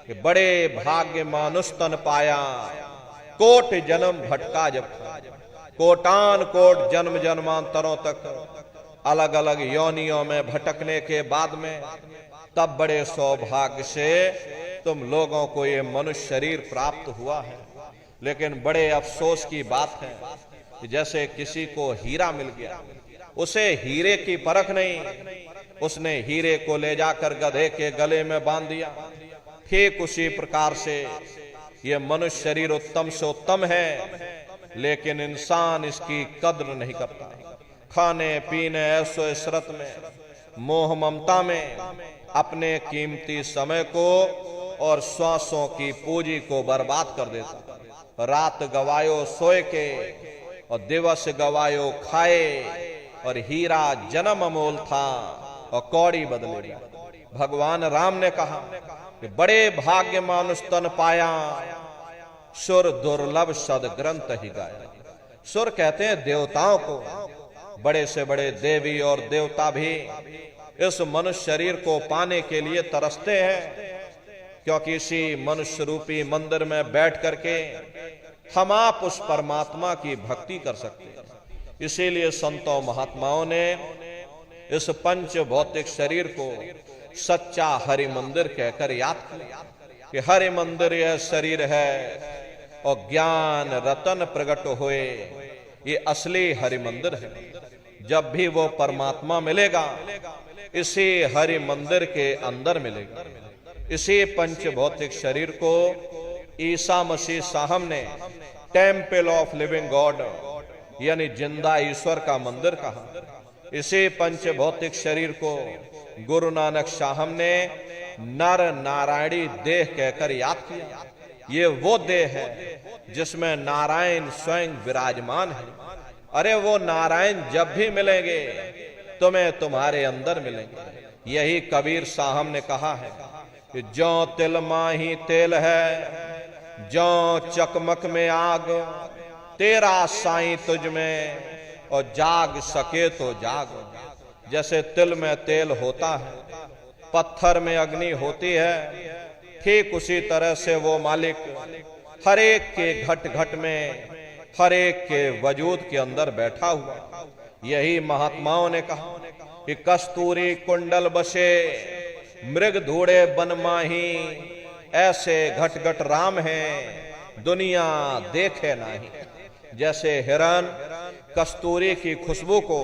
S2: कि बड़े भाग्य मानुष तन पाया, कोट जन्म भटका जब। कोटान कोट जन्म जन्मांतरों तक अलग अलग योनियों में भटकने के बाद में तब बड़े सौभाग्य से तुम लोगों को ये मनुष्य शरीर प्राप्त हुआ है। लेकिन बड़े अफसोस की बात है कि जैसे किसी को हीरा मिल गया, उसे हीरे की परख नहीं, उसने हीरे को ले जाकर गधे के गले में बांध दिया। ठीक उसी प्रकार से ये मनुष्य शरीर उत्तम से उत्तम है, लेकिन इंसान इसकी कद्र नहीं करता। खाने पीने ऐसो इशरत में, मोह ममता में अपने कीमती समय को और श्वासों की पूंजी को बर्बाद कर देता। रात गवायो सोए के और दिवस गवायो खाए, और हीरा जन्म अमोल था और कौड़ी बदले। भगवान राम ने कहा कि बड़े भाग्य मानुष तन पाया, सुर दुर्लभ सद ग्रंथ ही गाया। सुर कहते हैं देवताओं को। बड़े से बड़े देवी और देवता भी इस मनुष्य शरीर को पाने के लिए तरसते हैं, क्योंकि इसी मनुष्य रूपी मंदिर में बैठ करके हम आप उस परमात्मा की भक्ति कर सकते हैं। इसीलिए संतों महात्माओं ने इस पंच भौतिक शरीर को सच्चा हरि मंदिर कहकर याद किया कि हरि मंदिर यह शरीर है और ज्ञान रतन प्रकट हुए, ये असली हरि मंदिर है। जब भी वो परमात्मा मिलेगा इसी हरि मंदिर के अंदर मिलेगा। इसी पंच भौतिक शरीर को ईसा मसीह साहब ने टेम्पल ऑफ लिविंग गॉड यानी जिंदा ईश्वर का मंदिर कहा। इसी पंच भौतिक शरीर को गुरु नानक साहब ने नर नारायणी देह कहकर याद किया। ये वो देह है जिसमें नारायण स्वयं विराजमान है। अरे वो नारायण जब भी मिलेंगे तुम्हें तुम्हारे अंदर मिलेंगे। यही कबीर साहब ने कहा है कि जो तिल माही तेल है, जो चकमक में आग, तेरा साईं तुझ में और जाग सके तो जाग। जैसे तिल में तेल होता है, पत्थर में अग्नि होती है, ठीक उसी तरह से वो मालिक हर एक के घट घट में, हर एक के वजूद के अंदर बैठा हुआ। यही महात्माओं ने कहा कि कस्तूरी कुंडल बसे, मृग धूड़े बन माही, ऐसे घट घट राम हैं दुनिया देखे नहीं। जैसे हिरन कस्तूरी की खुशबू को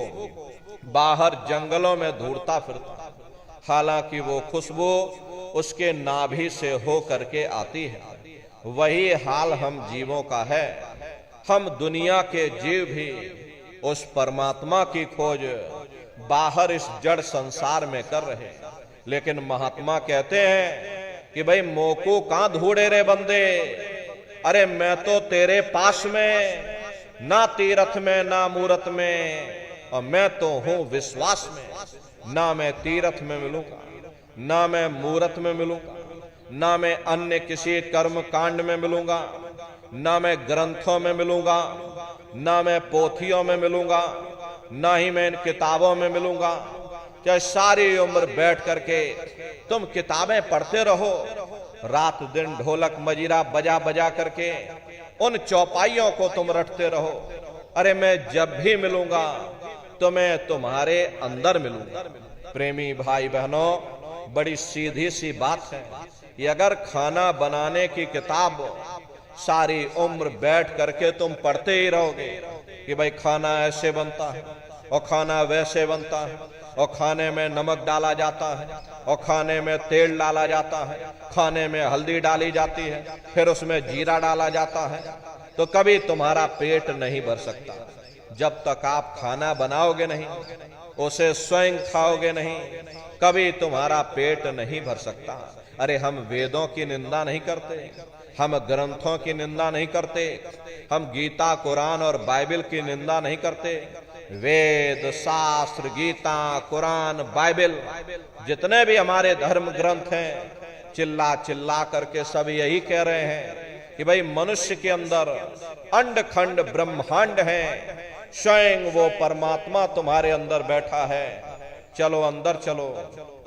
S2: बाहर जंगलों में ढूंढता फिरता, हालांकि वो खुशबू उसके नाभि से हो करके आती है। वही हाल हम जीवों का है। हम दुनिया के जीव भी उस परमात्मा की खोज बाहर इस जड़ संसार में कर रहे हैं, लेकिन महात्मा कहते हैं कि भाई मोको कहां ढूंढे रे बंदे, अरे मैं तो तेरे पास में, ना तीरथ में ना मूरत में, और मैं तो हूं विश्वास में। ना मैं तीरथ में मिलूंगा, ना मैं मूरत में मिलूंगा, ना मैं अन्य किसी कर्म कांड में मिलूंगा, ना मैं ग्रंथों में मिलूंगा, ना मैं पोथियों में मिलूंगा, ना ही मैं इन किताबों में मिलूंगा। चाहे सारी उम्र बैठ करके तुम किताबें पढ़ते रहो, रात दिन ढोलक मजीरा बजा बजा करके उन चौपाइयों को तुम रटते रहो, अरे मैं जब भी मिलूंगा तो मैं तुम्हारे अंदर मिलूंगा। प्रेमी भाई बहनों, बड़ी सीधी सी बात है। ये अगर खाना बनाने की किताब सारी उम्र बैठ करके तुम पढ़ते ही रहोगे कि भाई खाना ऐसे बनता है और खाना वैसे बनता है, और खाने में नमक डाला जाता है, और खाने में तेल डाला जाता है, खाने में हल्दी डाली जाती है, फिर उसमें जीरा डाला जाता है, तो कभी तुम्हारा पेट नहीं भर सकता जब तक आप खाना बनाओगे नहीं, उसे स्वयं खाओगे नहीं, कभी तुम्हारा पेट नहीं भर सकता। अरे हम वेदों की निंदा नहीं करते, हम ग्रंथों की निंदा नहीं करते, हम गीता कुरान और बाइबल की निंदा नहीं करते। वेद शास्त्र गीता कुरान बाइबल जितने भी हमारे धर्म ग्रंथ हैं, चिल्ला चिल्ला करके सब यही कह रहे हैं कि भाई मनुष्य के अंदर अंड खंड ब्रह्मांड है, स्वयं वो परमात्मा तुम्हारे अंदर बैठा है। चलो अंदर चलो,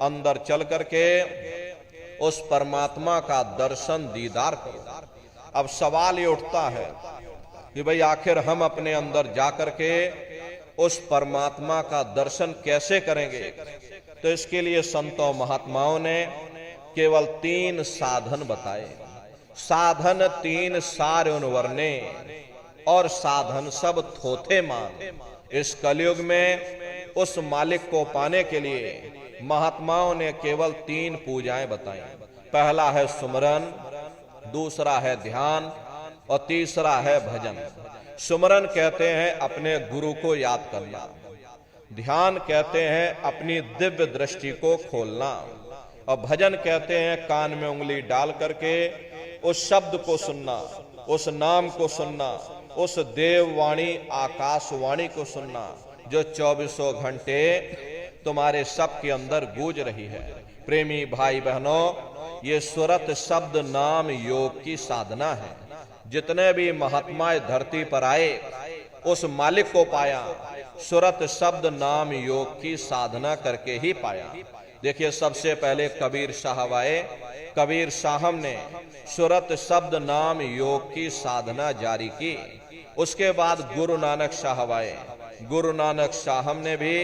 S2: अंदर चल करके उस परमात्मा का दर्शन दीदार करो। अब सवाल ये उठता है कि भाई आखिर हम अपने अंदर जाकर के उस परमात्मा का दर्शन कैसे करेंगे? तो इसके लिए संतों महात्माओं ने केवल 3 साधन बताए। साधन 3 सारे उनवर्णे और साधन सब थोथे मान। इस कलयुग में उस मालिक को पाने के लिए महात्माओं ने केवल 3 पूजाएं बताई। पहला है सुमरन, दूसरा है ध्यान और तीसरा है भजन। सुमरन कहते हैं अपने गुरु को याद करना, ध्यान कहते हैं अपनी दिव्य दृष्टि को खोलना, और भजन कहते हैं कान में उंगली डाल करके उस शब्द को सुनना, उस नाम को सुनना, उस देववाणी आकाशवाणी को सुनना जो 24 घंटे तुम्हारे सब के अंदर गूंज रही है। प्रेमी भाई बहनों, ये सुरत शब्द नाम योग की साधना है। जितने भी महात्मा धरती पर आए उस मालिक को पाया, सुरत शब्द नाम योग की साधना करके ही पाया। देखिए सबसे पहले कबीर साहब आए, कबीर साहब ने सुरत शब्द नाम योग की साधना जारी की। उसके बाद गुरु नानक साहब आए, गुरु नानक साहब ने भी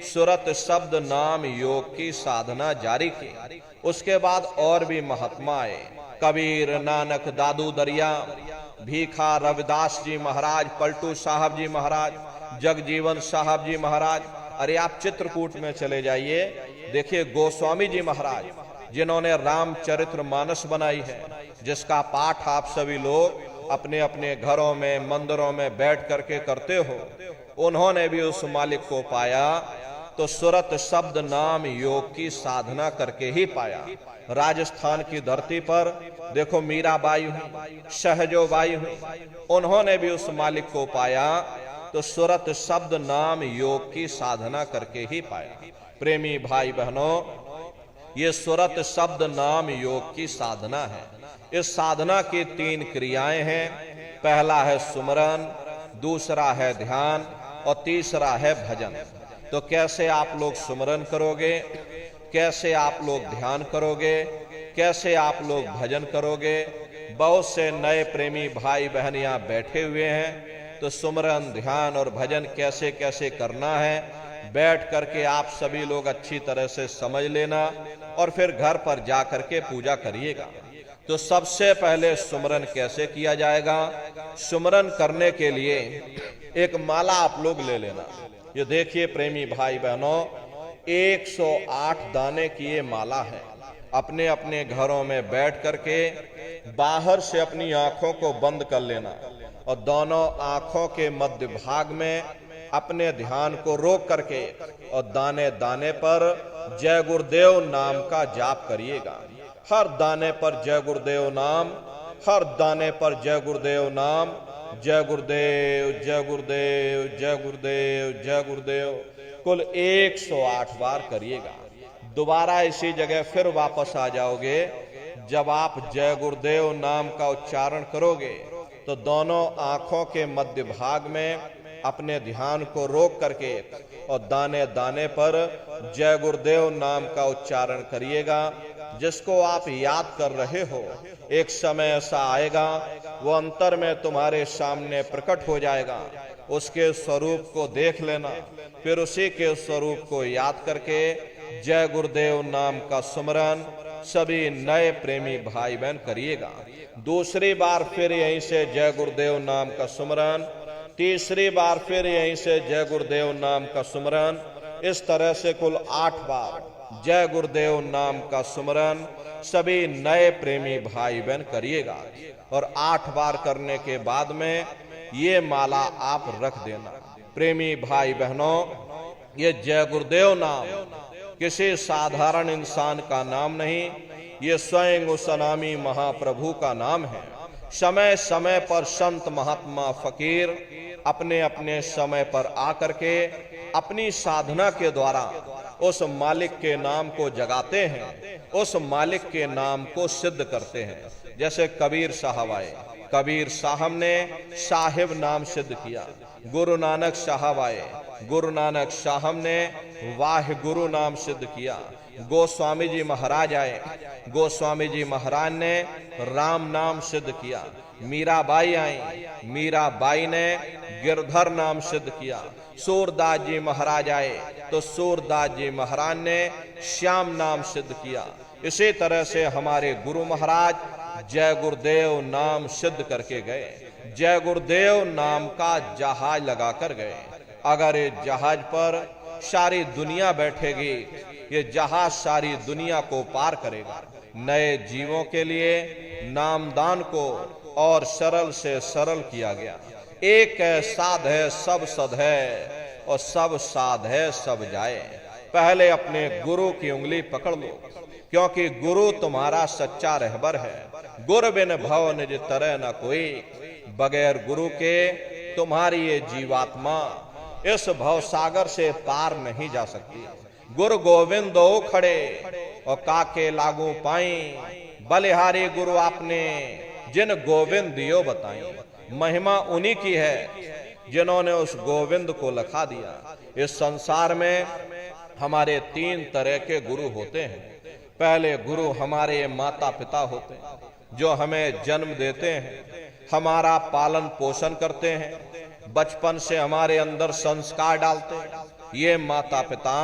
S2: सुरत शब्द नाम योग की साधना जारी की। उसके बाद और भी महात्मा आए, कबीर, नानक, दादू दरिया, भीखा, रविदास जी महाराज, पलटू साहब जी महाराज, जगजीवन साहब जी महाराज। अरे आप चित्रकूट में चले जाइए, देखिए गोस्वामी जी महाराज जिन्होंने रामचरित्र मानस बनाई है, जिसका पाठ आप सभी लोग अपने अपने घरों में मंदिरों में बैठ करके करते हो, उन्होंने भी उस मालिक को पाया तो सुरत शब्द नाम योग की साधना करके ही पाया। राजस्थान की धरती पर देखो मीराबाई हुई, सहजोबाई हुई, उन्होंने भी उस मालिक को पाया तो सुरत शब्द नाम योग की साधना करके ही पाया। प्रेमी भाई बहनों, ये सुरत शब्द नाम योग की साधना है। इस साधना की 3 क्रियाएं हैं। पहला है सुमरन, दूसरा है ध्यान और तीसरा है भजन। तो कैसे आप लोग सुमरन करोगे, कैसे आप लोग ध्यान करोगे, कैसे आप लोग भजन करोगे? बहुत से नए प्रेमी भाई बहन यहाँ बैठे हुए हैं, तो सुमरन ध्यान और भजन कैसे कैसे करना है बैठ करके आप सभी लोग अच्छी तरह से समझ लेना और फिर घर पर जा करके पूजा करिएगा। तो सबसे पहले सुमरन कैसे किया जाएगा? सुमरन करने के लिए एक माला आप लोग ले लेना। ये देखिए प्रेमी भाई बहनों, 108 दाने की ये माला है। अपने अपने घरों में बैठ करके बाहर से अपनी आंखों को बंद कर लेना और दोनों आंखों के मध्य भाग में अपने ध्यान को रोक करके और दाने दाने पर जय गुरुदेव नाम का जाप करिएगा। हर दाने पर जय गुरुदेव नाम, हर दाने पर जय गुरुदेव नाम, जय गुरुदेव जय गुरुदेव जय गुरुदेव जय गुरुदेव, कुल 108 बार करिएगा। दोबारा इसी जगह फिर वापस आ जाओगे। जब आप जय गुरुदेव नाम का उच्चारण करोगे तो दोनों आंखों के मध्य भाग में अपने ध्यान को रोक करके और दाने दाने पर जय गुरुदेव नाम का उच्चारण करिएगा। जिसको आप याद कर रहे हो, एक समय ऐसा आएगा वो अंतर में तुम्हारे सामने प्रकट हो जाएगा। उसके स्वरूप को देख लेना, फिर उसी के स्वरूप को याद करके जय गुरुदेव नाम का सुमरन सभी नए प्रेमी भाई बहन करिएगा। दूसरी बार फिर यहीं से जय गुरुदेव नाम का सुमरन, तीसरी बार फिर यहीं से जय गुरुदेव नाम का सुमरन, इस तरह से कुल 8 बार जय गुरुदेव नाम का सुमरन सभी नए प्रेमी भाई बहन करिएगा। और 8 बार करने के बाद में ये माला आप रख देना। प्रेमी भाई बहनों, ये जय गुरुदेव नाम किसी साधारण इंसान का नाम नहीं, ये स्वयं उस अनामी महाप्रभु का नाम है। समय समय पर संत महात्मा फकीर अपने अपने समय पर आकर के अपनी साधना के द्वारा उस मालिक के नाम को जगाते हैं, उस मालिक के नाम को सिद्ध करते हैं। जैसे कबीर साहब आए, कबीर साहब ने साहिब नाम सिद्ध किया। गुरु नानक साहब आए, गुरु नानक साहब ने वाह गुरु नाम सिद्ध किया। गोस्वामी जी महाराज आए, गोस्वामी जी महाराज ने राम नाम सिद्ध किया। मीराबाई आई, मीराबाई ने गिरधर नाम सिद्ध किया। सूरदास जी महाराज आए तो सूरदास जी महाराज ने श्याम नाम सिद्ध किया। इसी तरह से हमारे गुरु महाराज जय गुरुदेव नाम सिद्ध करके गए। जय गुरुदेव नाम का जहाज लगा कर गए। अगर ये जहाज पर सारी दुनिया बैठेगी, ये जहाज सारी दुनिया को पार करेगा। नए जीवों के लिए नामदान को और सरल से सरल किया गया। एक है साध है सब सद है और सब साध है सब जाए। पहले अपने गुरु की उंगली पकड़ लो, क्योंकि गुरु तुम्हारा सच्चा रहबर है। गुरु बिन भव निज तरह न कोई, बगैर गुरु के तुम्हारी ये जीवात्मा इस भव सागर से पार नहीं जा सकती। गुरु गोविंद दो खड़े और काके लागू पाई, बलिहारी गुरु आपने जिन गोविंद दियो बताई। महिमा उन्हीं की है जिन्होंने उस गोविंद को लखा दिया। इस संसार में हमारे 3 तरह के गुरु होते हैं। पहले गुरु हमारे माता पिता होते हैं, जो हमें जन्म देते हैं, हमारा पालन पोषण करते हैं, बचपन से हमारे अंदर संस्कार डालते हैं। ये माता पिता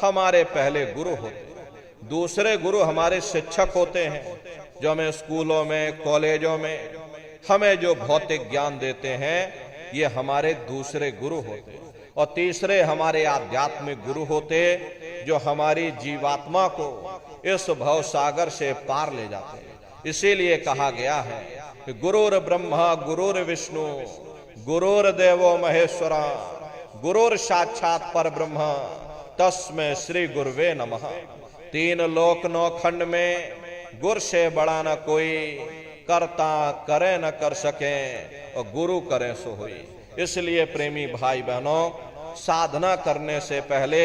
S2: हमारे पहले गुरु होते हैं। दूसरे गुरु हमारे शिक्षक होते हैं, जो हमें स्कूलों में कॉलेजों में हमें जो भौतिक ज्ञान देते हैं, ये हमारे दूसरे गुरु होते हैं। और तीसरे हमारे आध्यात्मिक गुरु होते, जो हमारी जीवात्मा को इस भव सागर से पार ले जाते हैं। इसीलिए कहा गया है कि गुरुर ब्रह्मा गुरुर विष्णु गुरुर देवो महेश्वरा गुरुर साक्षात पर ब्रह्मा तस्मै श्री गुरुवे नमः। तीन लोक नौ खंड में गुर से बड़ा न कोई, करता करे न कर सके और गुरु करे सो होई। इसलिए प्रेमी भाई बहनों, साधना करने से पहले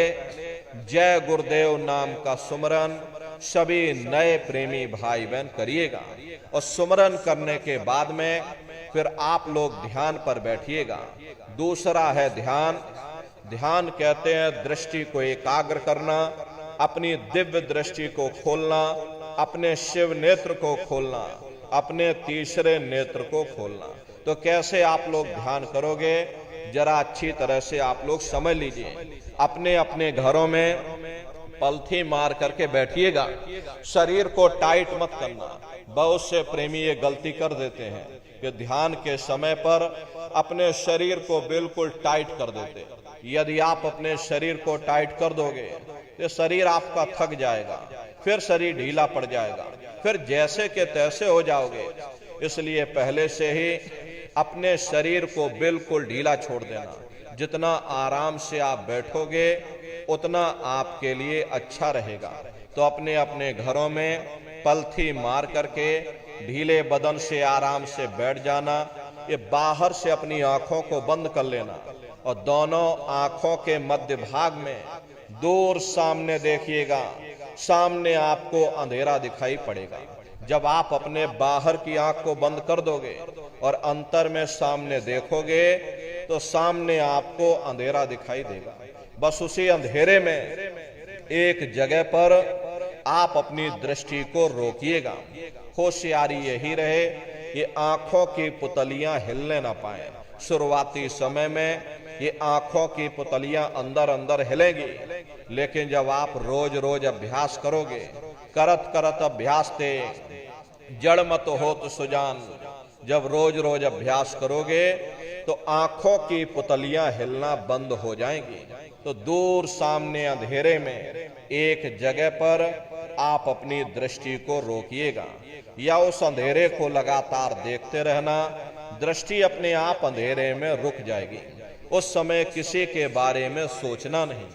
S2: जय गुरुदेव नाम का सुमरन सभी नए प्रेमी भाई बहन करिएगा। और सुमरन करने के बाद में फिर आप लोग ध्यान पर बैठिएगा। दूसरा है ध्यान। ध्यान कहते हैं दृष्टि को एकाग्र करना, अपनी दिव्य दृष्टि को खोलना, अपने शिव नेत्र को खोलना, अपने तीसरे नेत्र को खोलना। तो कैसे आप लोग ध्यान करोगे, जरा अच्छी तरह से आप लोग समझ लीजिए। अपने अपने घरों में पलथी मार करके बैठिएगा। शरीर को टाइट मत करना। बहुत से प्रेमी ये गलती कर देते हैं कि ध्यान के समय पर अपने शरीर को बिल्कुल टाइट कर देते। यदि आप अपने शरीर को टाइट कर दोगे तो शरीर आपका थक जाएगा, फिर शरीर ढीला पड़ जाएगा, फिर जैसे के तैसे हो जाओगे। इसलिए पहले से ही अपने शरीर को बिल्कुल ढीला छोड़ देना। जितना आराम से आप बैठोगे उतना आपके लिए अच्छा रहेगा। तो अपने अपने घरों में पलथी मार करके ढीले बदन से आराम से बैठ जाना। ये बाहर से अपनी आंखों को बंद कर लेना और दोनों आंखों के मध्य भाग में दूर सामने देखिएगा। सामने आपको अंधेरा दिखाई पड़ेगा। जब आप अपने बाहर की आंख को बंद कर दोगे और अंतर में सामने देखोगे तो सामने आपको अंधेरा दिखाई देगा। बस उसी अंधेरे में एक जगह पर आप अपनी दृष्टि को रोकिएगा। होशियारी यही रहे ये आंखों की पुतलियां हिलने ना पाए। शुरुआती समय में ये आंखों की पुतलियां अंदर अंदर हिलेंगी, लेकिन जब आप रोज रोज अभ्यास करोगे, करत करत अभ्यास ते जड़ मत हो तो सुजान, जब रोज रोज अभ्यास करोगे तो आंखों की पुतलियां हिलना बंद हो जाएंगी। तो दूर सामने अंधेरे में एक जगह पर आप अपनी दृष्टि को रोकिएगा या उस अंधेरे को लगातार देखते रहना। दृष्टि अपने आप अंधेरे में रुक जाएगी। उस समय किसी के बारे में सोचना नहीं,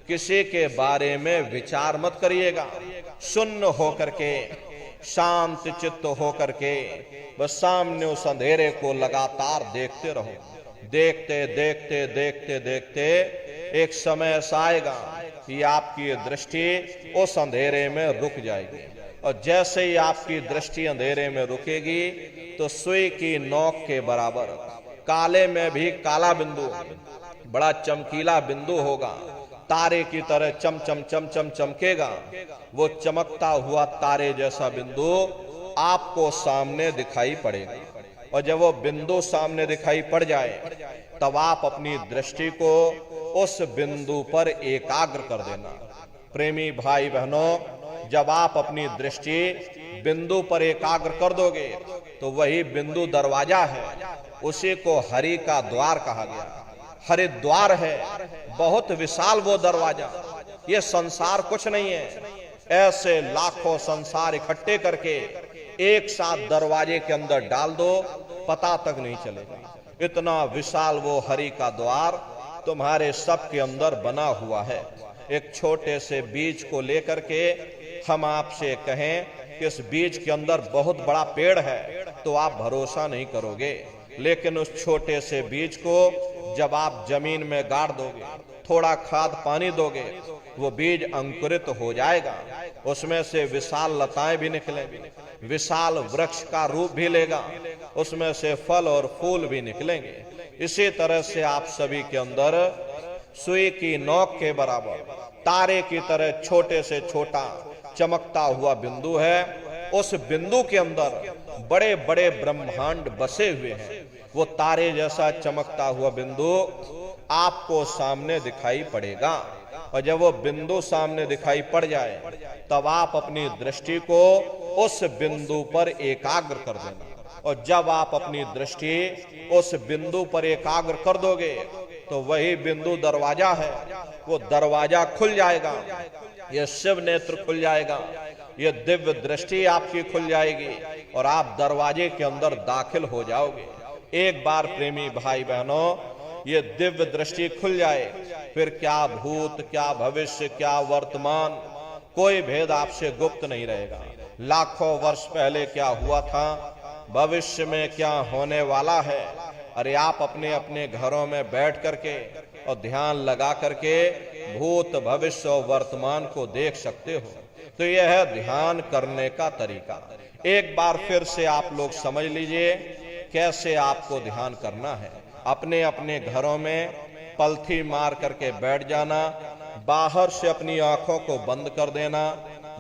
S2: किसी के बारे में विचार मत करिएगा। शून्य होकर के, शांत चित्त होकर के बस सामने उस अंधेरे को लगातार देखते रहो। देखते देखते देखते देखते एक समय ऐसा आएगा कि आपकी दृष्टि उस अंधेरे में रुक जाएगी। और जैसे ही आपकी दृष्टि अंधेरे में रुकेगी तो सुई की नोक के बराबर काले में भी काला बिंदु, बड़ा चमकीला बिंदु होगा, तारे की तरह चम चम चम चम चमकेगा। वो चमकता हुआ तारे जैसा बिंदु आपको सामने दिखाई पड़ेगा। और जब वो बिंदु सामने दिखाई पड़ जाए तब आप अपनी दृष्टि को उस बिंदु पर एकाग्र कर देना। प्रेमी भाई बहनों, जब आप अपनी दृष्टि बिंदु पर एकाग्र कर दोगे तो वही बिंदु दरवाजा है। उसी को हरि का द्वार कहा गया। हरिद्वार है, बहुत विशाल वो दरवाजा। ये संसार कुछ नहीं है। ऐसे लाखों संसार इकट्ठे करके एक साथ दरवाजे के अंदर डाल दो, पता तक नहीं चलेगा। इतना विशाल वो हरि का द्वार तुम्हारे सब के अंदर बना हुआ है। एक छोटे से बीज को लेकर के हम आपसे कहें कि इस बीज के अंदर बहुत बड़ा पेड़ है तो आप भरोसा नहीं करोगे। लेकिन उस छोटे से बीज को जब आप जमीन में गाड़ दोगे, थोड़ा खाद पानी दोगे, वो बीज अंकुरित हो जाएगा। उसमें से विशाल लताएं भी निकलेंगी, विशाल वृक्ष का रूप भी लेगा, उसमें से फल और फूल भी निकलेंगे। इसी तरह से आप सभी के अंदर सुई की नोक के बराबर तारे की तरह छोटे से छोटा चमकता हुआ बिंदु है। उस बिंदु के अंदर बड़े बड़े ब्रह्मांड बसे हुए हैं। वो तारे जैसा चमकता हुआ बिंदु आपको सामने दिखाई पड़ेगा। और जब वो बिंदु सामने दिखाई पड़ जाए तब आप अपनी दृष्टि को उस बिंदु पर एकाग्र कर देना। और जब आप अपनी दृष्टि उस बिंदु पर एकाग्र कर दोगे तो वही बिंदु दरवाजा है। वो दरवाजा खुल जाएगा, ये शिव नेत्र खुल जाएगा, ये दिव्य दृष्टि आपकी खुल जाएगी और आप दरवाजे के अंदर दाखिल हो जाओगे। एक बार प्रेमी भाई बहनों, ये दिव्य दृष्टि खुल जाए, फिर क्या भूत, क्या भविष्य, क्या वर्तमान, कोई भेद आपसे गुप्त नहीं रहेगा। लाखों वर्ष पहले क्या हुआ था, भविष्य में क्या होने वाला है, अरे आप अपने अपने घरों में बैठ करके और ध्यान लगा करके भूत, भविष्य और वर्तमान को देख सकते हो। तो यह है ध्यान करने का तरीका। एक बार फिर से आप लोग समझ लीजिए कैसे आपको ध्यान करना है। अपने अपने घरों में पलथी मार करके बैठ जाना, बाहर से अपनी आंखों को बंद कर देना,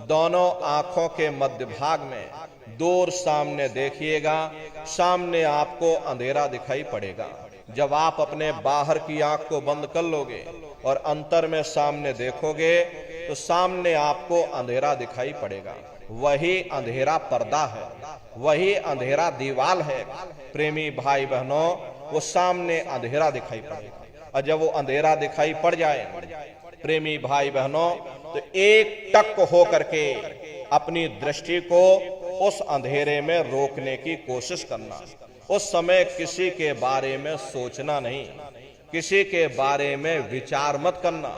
S2: दोनों आंखों के मध्य भाग में दूर सामने देखिएगा, सामने आपको अंधेरा दिखाई पड़ेगा। जब आप अपने बाहर की आंख को बंद कर लोगे और अंतर में सामने देखोगे तो सामने आपको अंधेरा दिखाई पड़ेगा। वही अंधेरा पर्दा है, वही अंधेरा दीवाल है। प्रेमी भाई बहनों, वो सामने अंधेरा दिखाई पड़ेगा और जब वो अंधेरा दिखाई पड़ जाए प्रेमी भाई बहनों, तो एक टक हो करके अपनी दृष्टि को उस अंधेरे में रोकने की कोशिश करना। उस समय किसी के बारे में सोचना नहीं, किसी के बारे में विचार मत करना,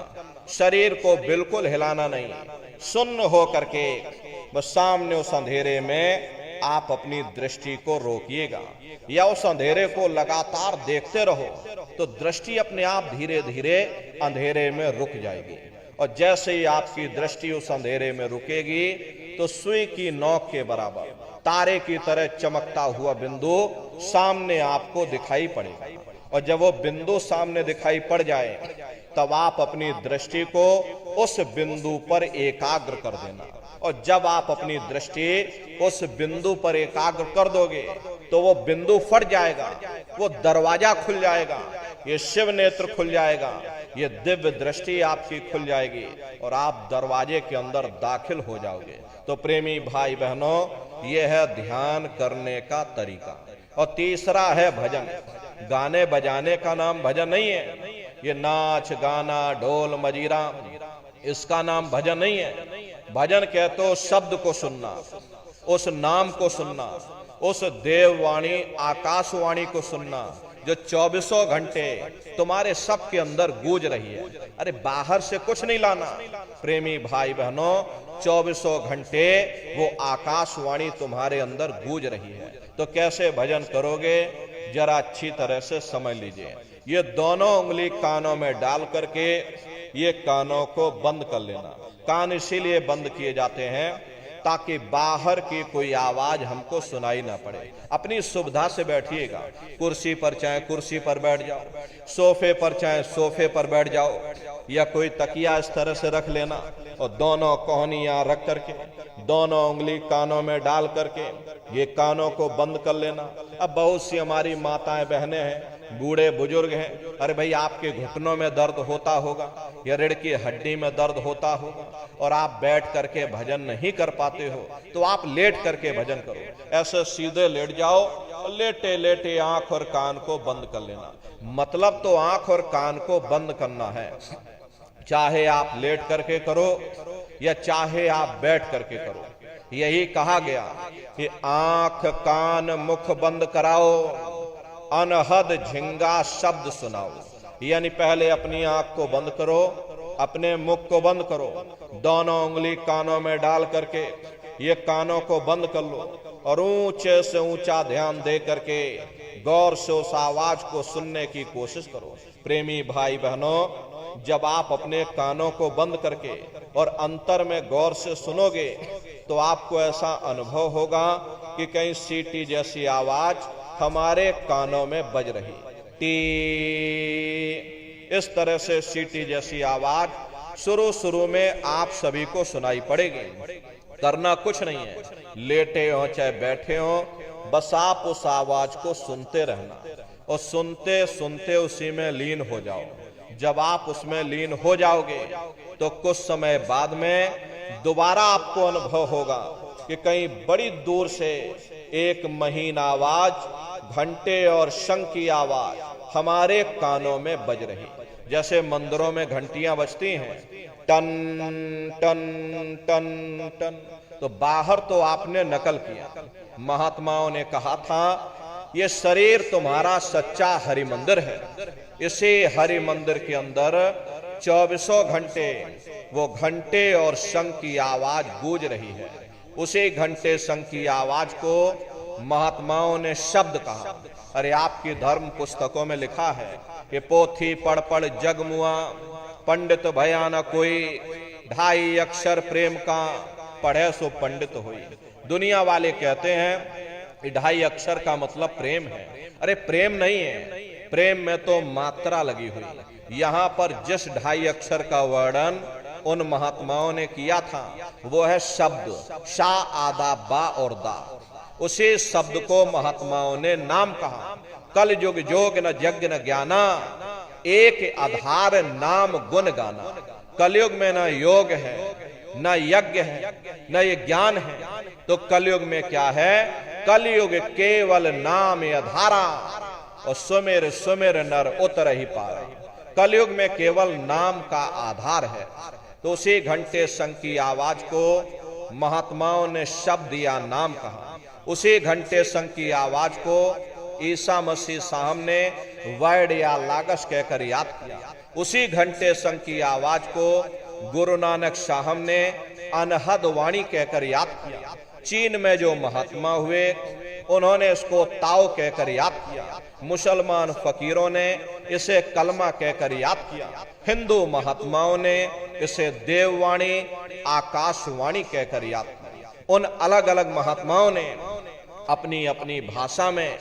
S2: शरीर को बिल्कुल हिलाना नहीं, सुन्न हो करके बस सामने उस अंधेरे में आप अपनी दृष्टि को रोकिएगा या उस अंधेरे को लगातार देखते रहो तो दृष्टि अपने आप धीरे धीरे अंधेरे में रुक जाएगी। और जैसे ही आपकी दृष्टि उस अंधेरे में रुकेगी तो सुई की नोक के बराबर तारे की तरह चमकता हुआ बिंदु सामने आपको दिखाई पड़ेगा। और जब वो बिंदु सामने दिखाई पड़ जाए तब आप अपनी दृष्टि को उस बिंदु पर एकाग्र कर देना। और जब आप अपनी दृष्टि उस बिंदु पर एकाग्र कर दोगे तो वो बिंदु फट जाएगा, वो दरवाजा खुल जाएगा, ये शिव नेत्र खुल जाएगा, ये दिव्य दृष्टि आपकी खुल जाएगी और आप दरवाजे के अंदर दाखिल हो जाओगे। तो प्रेमी भाई बहनों, ये है ध्यान करने का तरीका। और तीसरा है भजन। गाने बजाने का नाम भजन नहीं है, ये नाच गाना ढोल मजीरा इसका नाम भजन नहीं है। भजन कह तो शब्द को सुनना, उस नाम को सुनना, उस देववाणी आकाशवाणी को सुनना जो 24 घंटे तुम्हारे सबके अंदर गूंज रही है। अरे बाहर से कुछ नहीं लाना प्रेमी भाई बहनों, 24 घंटे वो आकाशवाणी तुम्हारे अंदर गूंज रही है। तो कैसे भजन करोगे जरा अच्छी तरह से समझ लीजिए। ये दोनों उंगली कानों में डाल करके ये कानों को बंद कर लेना। कान इसीलिए बंद किए जाते हैं ताकि बाहर की कोई आवाज हमको सुनाई ना पड़े। अपनी सुविधा से बैठिएगा, कुर्सी पर चाहे कुर्सी पर बैठ जाओ, सोफे पर चाहे सोफे पर बैठ जाओ, या कोई तकिया इस तरह से रख लेना और दोनों कोहनियां रख करके दोनों उंगली कानों में डाल करके ये कानों को बंद कर लेना। अब बहुत सी हमारी माताएं बहनें हैं, बूढ़े बुजुर्ग हैं, अरे भाई आपके घुटनों में दर्द होता होगा या रीढ़ की हड्डी में दर्द होता होगा और आप बैठ करके भजन नहीं कर पाते हो तो आप लेट करके भजन करो। ऐसे सीधे लेट जाओ और लेटे लेटे आंख और कान को बंद कर लेना। मतलब तो आंख और कान को बंद करना है, चाहे आप लेट करके करो या चाहे आप बैठ करके करो। यही कहा गया कि आंख कान मुख बंद कराओ, अनहद झिंगा शब्द सुनाओ। यानी पहले अपनी आंख को बंद करो, अपने मुख को बंद करो, दोनों उंगली कानों में डाल करके ये कानों को बंद कर लो और ऊंचे से ऊंचा ध्यान दे करके गौर से उस आवाज को सुनने की कोशिश करो। प्रेमी भाई बहनों, जब आप अपने कानों को बंद करके और अंतर में गौर से सुनोगे तो आपको ऐसा अनुभव होगा कि कहीं सीटी जैसी आवाज हमारे कानों में बज रही। टी इस तरह से सीटी जैसी आवाज शुरू में आप सभी को सुनाई पड़ेगी। करना कुछ नहीं है, लेटे हो चाहे बैठे हो, बस आप उस आवाज को सुनते रहना और सुनते सुनते उसी में लीन हो जाओ। जब आप उसमें लीन हो जाओगे तो कुछ समय बाद में दोबारा आपको अनुभव होगा कि कहीं बड़ी दूर से एक महीन आवाज, घंटे और शंख की आवाज हमारे कानों में बज रही। जैसे मंदिरों में घंटियां बजती हैं, टन टन टन टन। तो बाहर तो आपने नकल किया। महात्माओं ने कहा था ये शरीर तुम्हारा सच्चा हरि मंदिर है, इसी हरि मंदिर के अंदर 24 घंटे वो घंटे और शंख की आवाज गूंज रही है। उसी घंटे शंख की आवाज को महात्माओं ने शब्द कहा। अरे आपकी धर्म पुस्तकों में लिखा है कि पोथी पढ़ पढ़ जग मुआ, पंडित भया न कोई, 2.5 अक्षर प्रेम का, पढ़े सो पंडित हुई। दुनिया वाले कहते हैं कि 2.5 अक्षर का मतलब प्रेम है। अरे प्रेम नहीं है, प्रेम में तो मात्रा लगी हुई। यहाँ पर जिस 2.5 अक्षर का वर्णन उन महात्माओं ने किया था वो है शब्द, शा आदा बा और दा। उसी शब्द को महात्माओं ने नाम कहा। कल युग जोग न यज्ञ न ज्ञाना, एक आधार नाम गुण गाना। कलयुग में न योग है, न यज्ञ है, न ये ज्ञान है, तो कलयुग में क्या है? कलयुग केवल नाम आधारा, और सुमेर सुमेर नर उतर ही पाए। कलयुग में केवल नाम का आधार है। तो उसी घंटे शंख की आवाज को महात्माओं ने शब्द या नाम कहा। उसी घंटे शंख की आवाज को ईसा मसीह साहब ने वर्ड या लागस कहकर याद किया। उसी घंटे शंख की आवाज को गुरु नानक साहब ने अनहद वाणी कहकर याद किया। चीन में जो महात्मा हुए उन्होंने इसको ताओ कहकर याद किया। मुसलमान फकीरों ने इसे कलमा कहकर याद किया। हिंदू महात्माओं ने इसे देववाणी, आकाशवाणी कहकर याद किया। उन अलग अलग महात्माओं ने अपनी अपनी भाषा में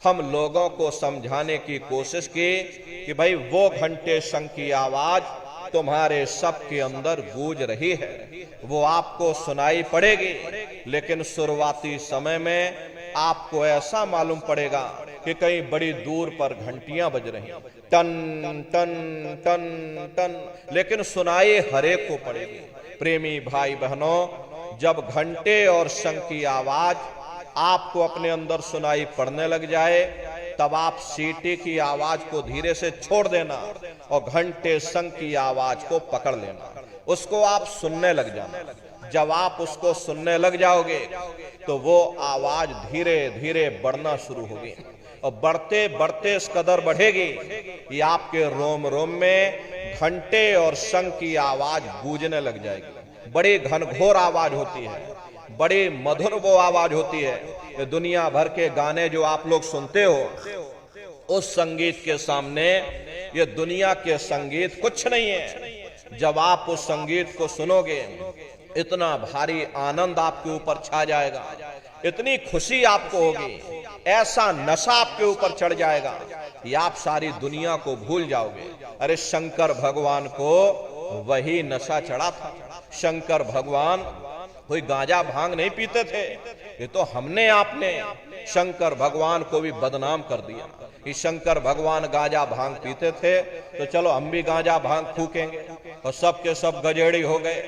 S2: हम लोगों को समझाने की कोशिश की कि भाई वो घंटे शंख की आवाज तुम्हारे सबके अंदर गूंज रही है, वो आपको सुनाई पड़ेगी। लेकिन शुरुआती समय में आपको ऐसा मालूम पड़ेगा कि कहीं बड़ी दूर पर घंटियां बज रही, टन टन टन टन, लेकिन सुनाई हरेक को पड़ेगी। प्रेमी भाई बहनों, जब घंटे और शंख की आवाज आपको अपने अंदर सुनाई पड़ने लग जाए, तब आप सीटी की आवाज को धीरे से छोड़ देना और घंटे शंख की आवाज को पकड़ लेना, उसको आप सुनने लग जाना। जब आप उसको सुनने लग जाओगे तो वो आवाज धीरे धीरे बढ़ना शुरू होगी, और बढ़ते बढ़ते इस कदर बढ़ेगी कि आपके रोम रोम में घंटे और शंख की आवाज गूंजने लग जाएगी। बड़ी घनघोर आवाज होती है, बड़ी मधुर वो आवाज होती है कि दुनिया भर के गाने जो आप लोग सुनते हो उस संगीत के सामने ये दुनिया के संगीत कुछ नहीं है। जब आप उस संगीत को सुनोगे इतना भारी आनंद आपके ऊपर छा जाएगा, इतनी खुशी आपको होगी, ऐसा नशा आपके ऊपर चढ़ जाएगा कि आप सारी दुनिया को भूल जाओगे। अरे शंकर भगवान को वही नशा चढ़ा था। शंकर भगवान कोई गांजा भांग नहीं पीते थे, ये तो हमने आपने शंकर भगवान को भी बदनाम कर दिया कि शंकर भगवान गांजा भांग पीते थे तो चलो हम भी गांजा भांग फूकेंगे, और सब के सब गजेड़ी हो गए।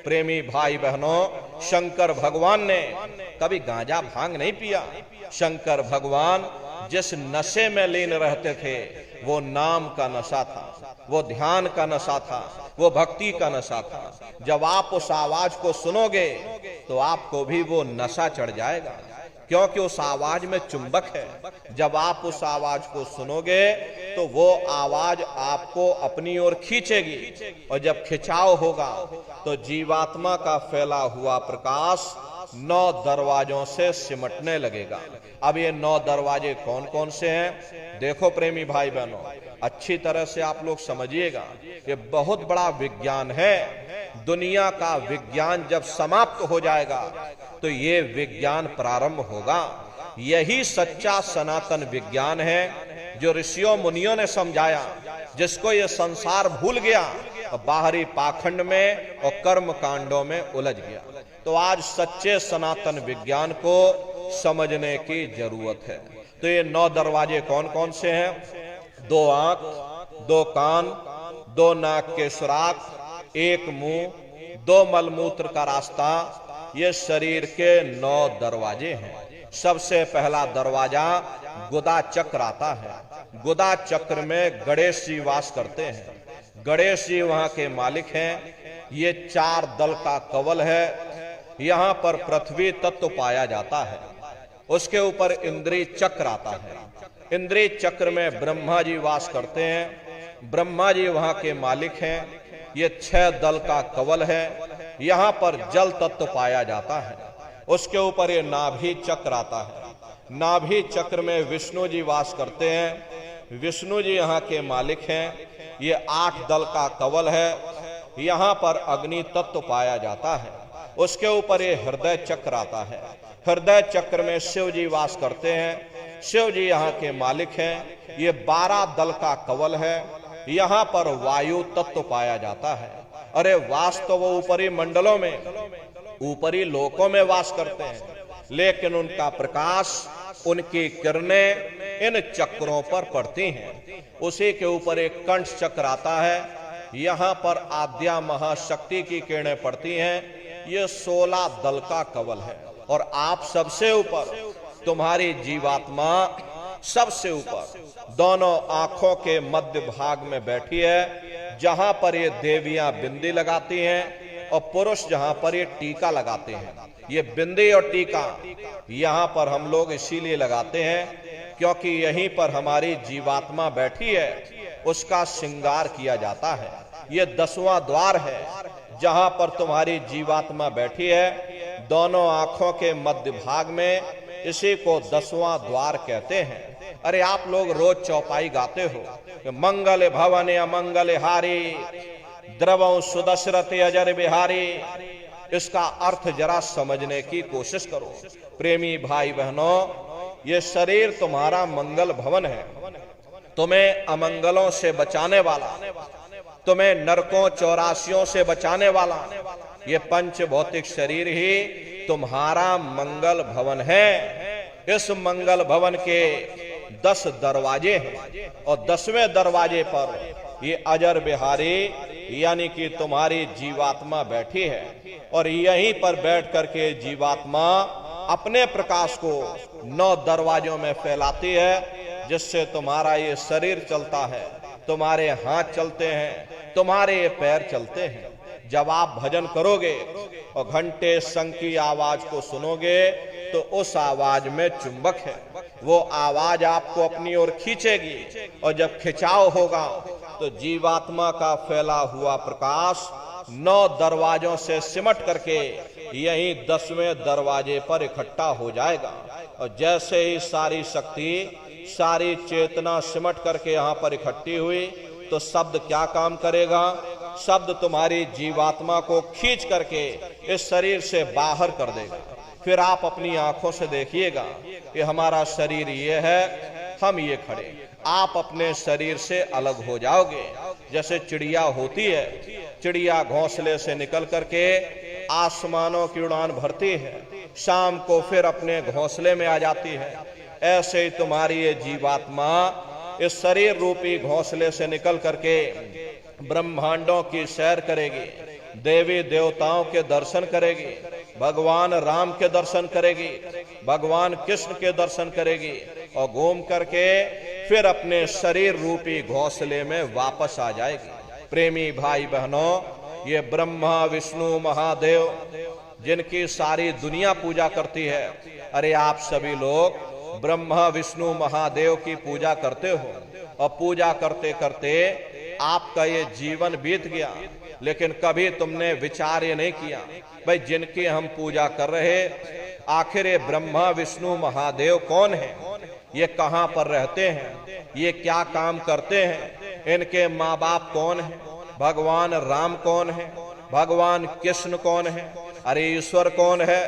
S2: प्रेमी भाई बहनों, शंकर भगवान ने कभी गांजा भांग नहीं पिया। शंकर भगवान जिस नशे में लीन रहते थे वो नाम का नशा था, वो ध्यान का नशा था, वो भक्ति का नशा था। जब आप उस आवाज को सुनोगे तो आपको भी वो नशा चढ़ जाएगा, क्योंकि उस आवाज में चुंबक है। जब आप उस आवाज को सुनोगे तो वो आवाज आपको अपनी ओर खींचेगी, और जब खिंचाव होगा तो जीवात्मा का फैला हुआ प्रकाश 9 दरवाजों से सिमटने लगेगा। अब ये 9 दरवाजे कौन कौन से हैं? देखो प्रेमी भाई बहनों, अच्छी तरह से आप लोग समझिएगा, ये बहुत बड़ा विज्ञान है। दुनिया का विज्ञान जब समाप्त हो जाएगा तो ये विज्ञान प्रारंभ होगा। यही सच्चा सनातन विज्ञान है जो ऋषियों मुनियों ने समझाया, जिसको ये संसार भूल गया और बाहरी पाखंड में और कर्म कांडों में उलझ गया। तो आज सच्चे सनातन विज्ञान को समझने की जरूरत है। तो ये 9 दरवाजे कौन कौन से हैं? 2 आंख, 2 कान, 2 नाक के सुराख, 1 मुंह, 2 मलमूत्र का रास्ता, ये शरीर के 9 दरवाजे हैं। सबसे पहला दरवाजा गुदा चक्र आता है। गुदा चक्र में गणेश जी वास करते हैं। गणेश जी वहां के मालिक हैं। ये 4 दल का कवल है। यहाँ पर पृथ्वी तत्व पाया जाता है। उसके ऊपर इंद्रिय चक्र आता है। इंद्रिय चक्र में ब्रह्मा जी वास करते हैं। ब्रह्मा जी वहां के मालिक हैं। ये 6 दल का कवल है। यहां पर जल तत्व पाया जाता है। उसके ऊपर ये नाभि चक्र आता है। नाभि चक्र में विष्णु जी वास करते हैं। विष्णु जी यहाँ के मालिक हैं। ये 8 दल का कवल है। यहाँ पर अग्नि तत्व पाया जाता है। उसके ऊपर ये हृदय चक्र आता है। हृदय चक्र में शिव जी वास करते हैं। शिव जी यहाँ के मालिक हैं। ये 12 दल का कवल है। यहाँ पर वायु तत्व पाया जाता है। अरे वास तो वो ऊपरी मंडलों में, ऊपरी लोकों में वास करते हैं, लेकिन उनका प्रकाश, उनकी किरणें इन चक्रों पर पड़ती हैं। उसी के ऊपर एक कंठ चक्र आता है। यहाँ पर आद्या महाशक्ति की किरणें पड़ती हैं। ये 16 दल का कवल है। और आप सबसे ऊपर, तुम्हारी जीवात्मा सबसे ऊपर दोनों आंखों के मध्य भाग में बैठी है, जहां पर ये देवियां बिंदी लगाती हैं और पुरुष जहां पर ये टीका लगाते हैं। ये बिंदी और टीका यहाँ पर हम लोग इसीलिए लगाते हैं क्योंकि यहीं पर हमारी जीवात्मा बैठी है, उसका श्रृंगार किया जाता है। ये 10वां द्वार है जहां पर तुम्हारी जीवात्मा बैठी है, दोनों आंखों के मध्य भाग में। इसी को 10वां द्वार कहते हैं। अरे आप लोग रोज चौपाई गाते हो कि मंगल भवन अमंगल हारी, द्रवं सुदशरथ अजर बिहारी। इसका अर्थ जरा समझने की कोशिश करो। प्रेमी भाई बहनों, ये शरीर तुम्हारा मंगल भवन है, तुम्हें अमंगलों से बचाने वाला, तुम्हें नरकों चौरासियों से बचाने वाला ये पंच भौतिक शरीर ही तुम्हारा मंगल भवन है। इस मंगल भवन के 10 दरवाजे हैं और 10वें दरवाजे पर ये अजर बिहारी यानी कि तुम्हारी जीवात्मा बैठी है। और यहीं पर बैठ करके जीवात्मा अपने प्रकाश को 9 दरवाजों में फैलाती है, जिससे तुम्हारा ये शरीर चलता है, तुम्हारे हाथ चलते हैं, तुम्हारे ये पैर चलते हैं। जब आप भजन करोगे और घंटे शंख की आवाज को सुनोगे तो उस आवाज में चुंबक है। वो आवाज आपको अपनी ओर खींचेगी और जब खिंचाव होगा तो जीवात्मा का फैला हुआ प्रकाश 9 दरवाजों से सिमट करके यही 10वें दरवाजे पर इकट्ठा हो जाएगा। और जैसे ही सारी शक्ति, सारी चेतना सिमट करके यहाँ पर इकट्ठी हुई तो शब्द क्या काम करेगा? शब्द तुम्हारी जीवात्मा को खींच करके इस शरीर से बाहर कर देगा। फिर आप अपनी आंखों से देखिएगा कि हमारा शरीर ये है, हम ये खड़े। आप अपने शरीर से अलग हो जाओगे। जैसे चिड़िया होती है, चिड़िया घोंसले से निकल करके आसमानों की उड़ान भरती है, शाम को फिर अपने घोंसले में आ जाती है। ऐसे ही तुम्हारी ये जीवात्मा इस शरीर रूपी घोंसले से निकल करके ब्रह्मांडों की सैर करेगी, देवी देवताओं के दर्शन करेगी, भगवान राम के दर्शन करेगी, भगवान कृष्ण के दर्शन करेगी और घूम करके फिर अपने शरीर रूपी घोंसले में वापस आ जाएगी। प्रेमी भाई बहनों, ये ब्रह्मा विष्णु महादेव जिनकी सारी दुनिया पूजा करती है, अरे आप सभी लोग ब्रह्मा विष्णु महादेव की पूजा करते हो और पूजा करते करते आपका ये जीवन बीत गया, लेकिन कभी तुमने विचार ये नहीं किया भाई जिनकी हम पूजा कर रहे, आखिर ये ब्रह्मा विष्णु महादेव कौन है, ये कहाँ पर रहते हैं, ये क्या काम करते हैं, इनके माँ बाप कौन है, भगवान राम कौन है, भगवान कृष्ण कौन है, अरे ईश्वर कौन है,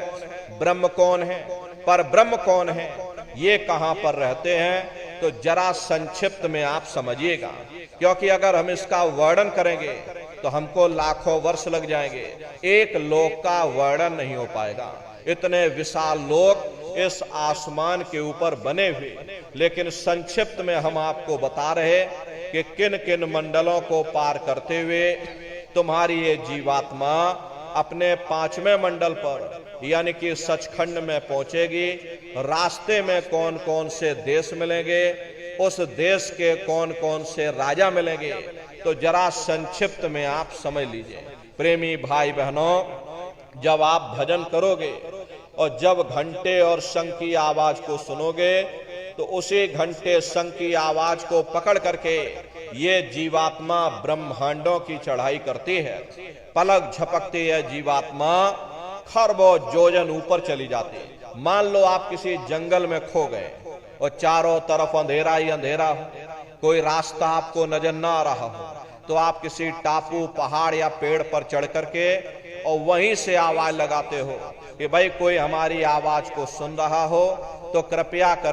S2: ब्रह्म कौन है, पर ब्रह्म कौन है, ये कहाँ पर रहते हैं। तो जरा संक्षिप्त में आप समझिएगा, क्योंकि अगर हम इसका वर्णन करेंगे तो हमको लाखों वर्ष लग जाएंगे, एक लोक का वर्णन नहीं हो पाएगा। इतने विशाल लोक इस आसमान के ऊपर बने हुए, लेकिन संक्षिप्त में हम आपको बता रहे कि किन किन मंडलों को पार करते हुए तुम्हारी ये जीवात्मा अपने 5वें मंडल पर यानी कि सचखंड में पहुंचेगी। रास्ते में कौन कौन से देश मिलेंगे, उस देश के कौन कौन से राजा मिलेंगे, तो जरा संक्षिप्त में आप समझ लीजिए। प्रेमी भाई बहनों, जब आप भजन करोगे और जब घंटे और शंख की आवाज को सुनोगे तो उसी घंटे शंख की आवाज को पकड़ करके ये जीवात्मा ब्रह्मांडों की चढ़ाई करती है। पलक झपकते यह जीवात्मा खरबों योजन ऊपर चली जाती है। मान लो आप किसी जंगल में खो गए और चारों तरफ अंधेरा ही अंधेरा हो, कोई रास्ता आपको नजर ना आ रहा हो, तो आप किसी टापू, पहाड़ या पेड़ पर चढ़ करके और वहीं से आवाज लगाते हो कि भाई कोई हमारी आवाज को सुन रहा हो तो कृपया कर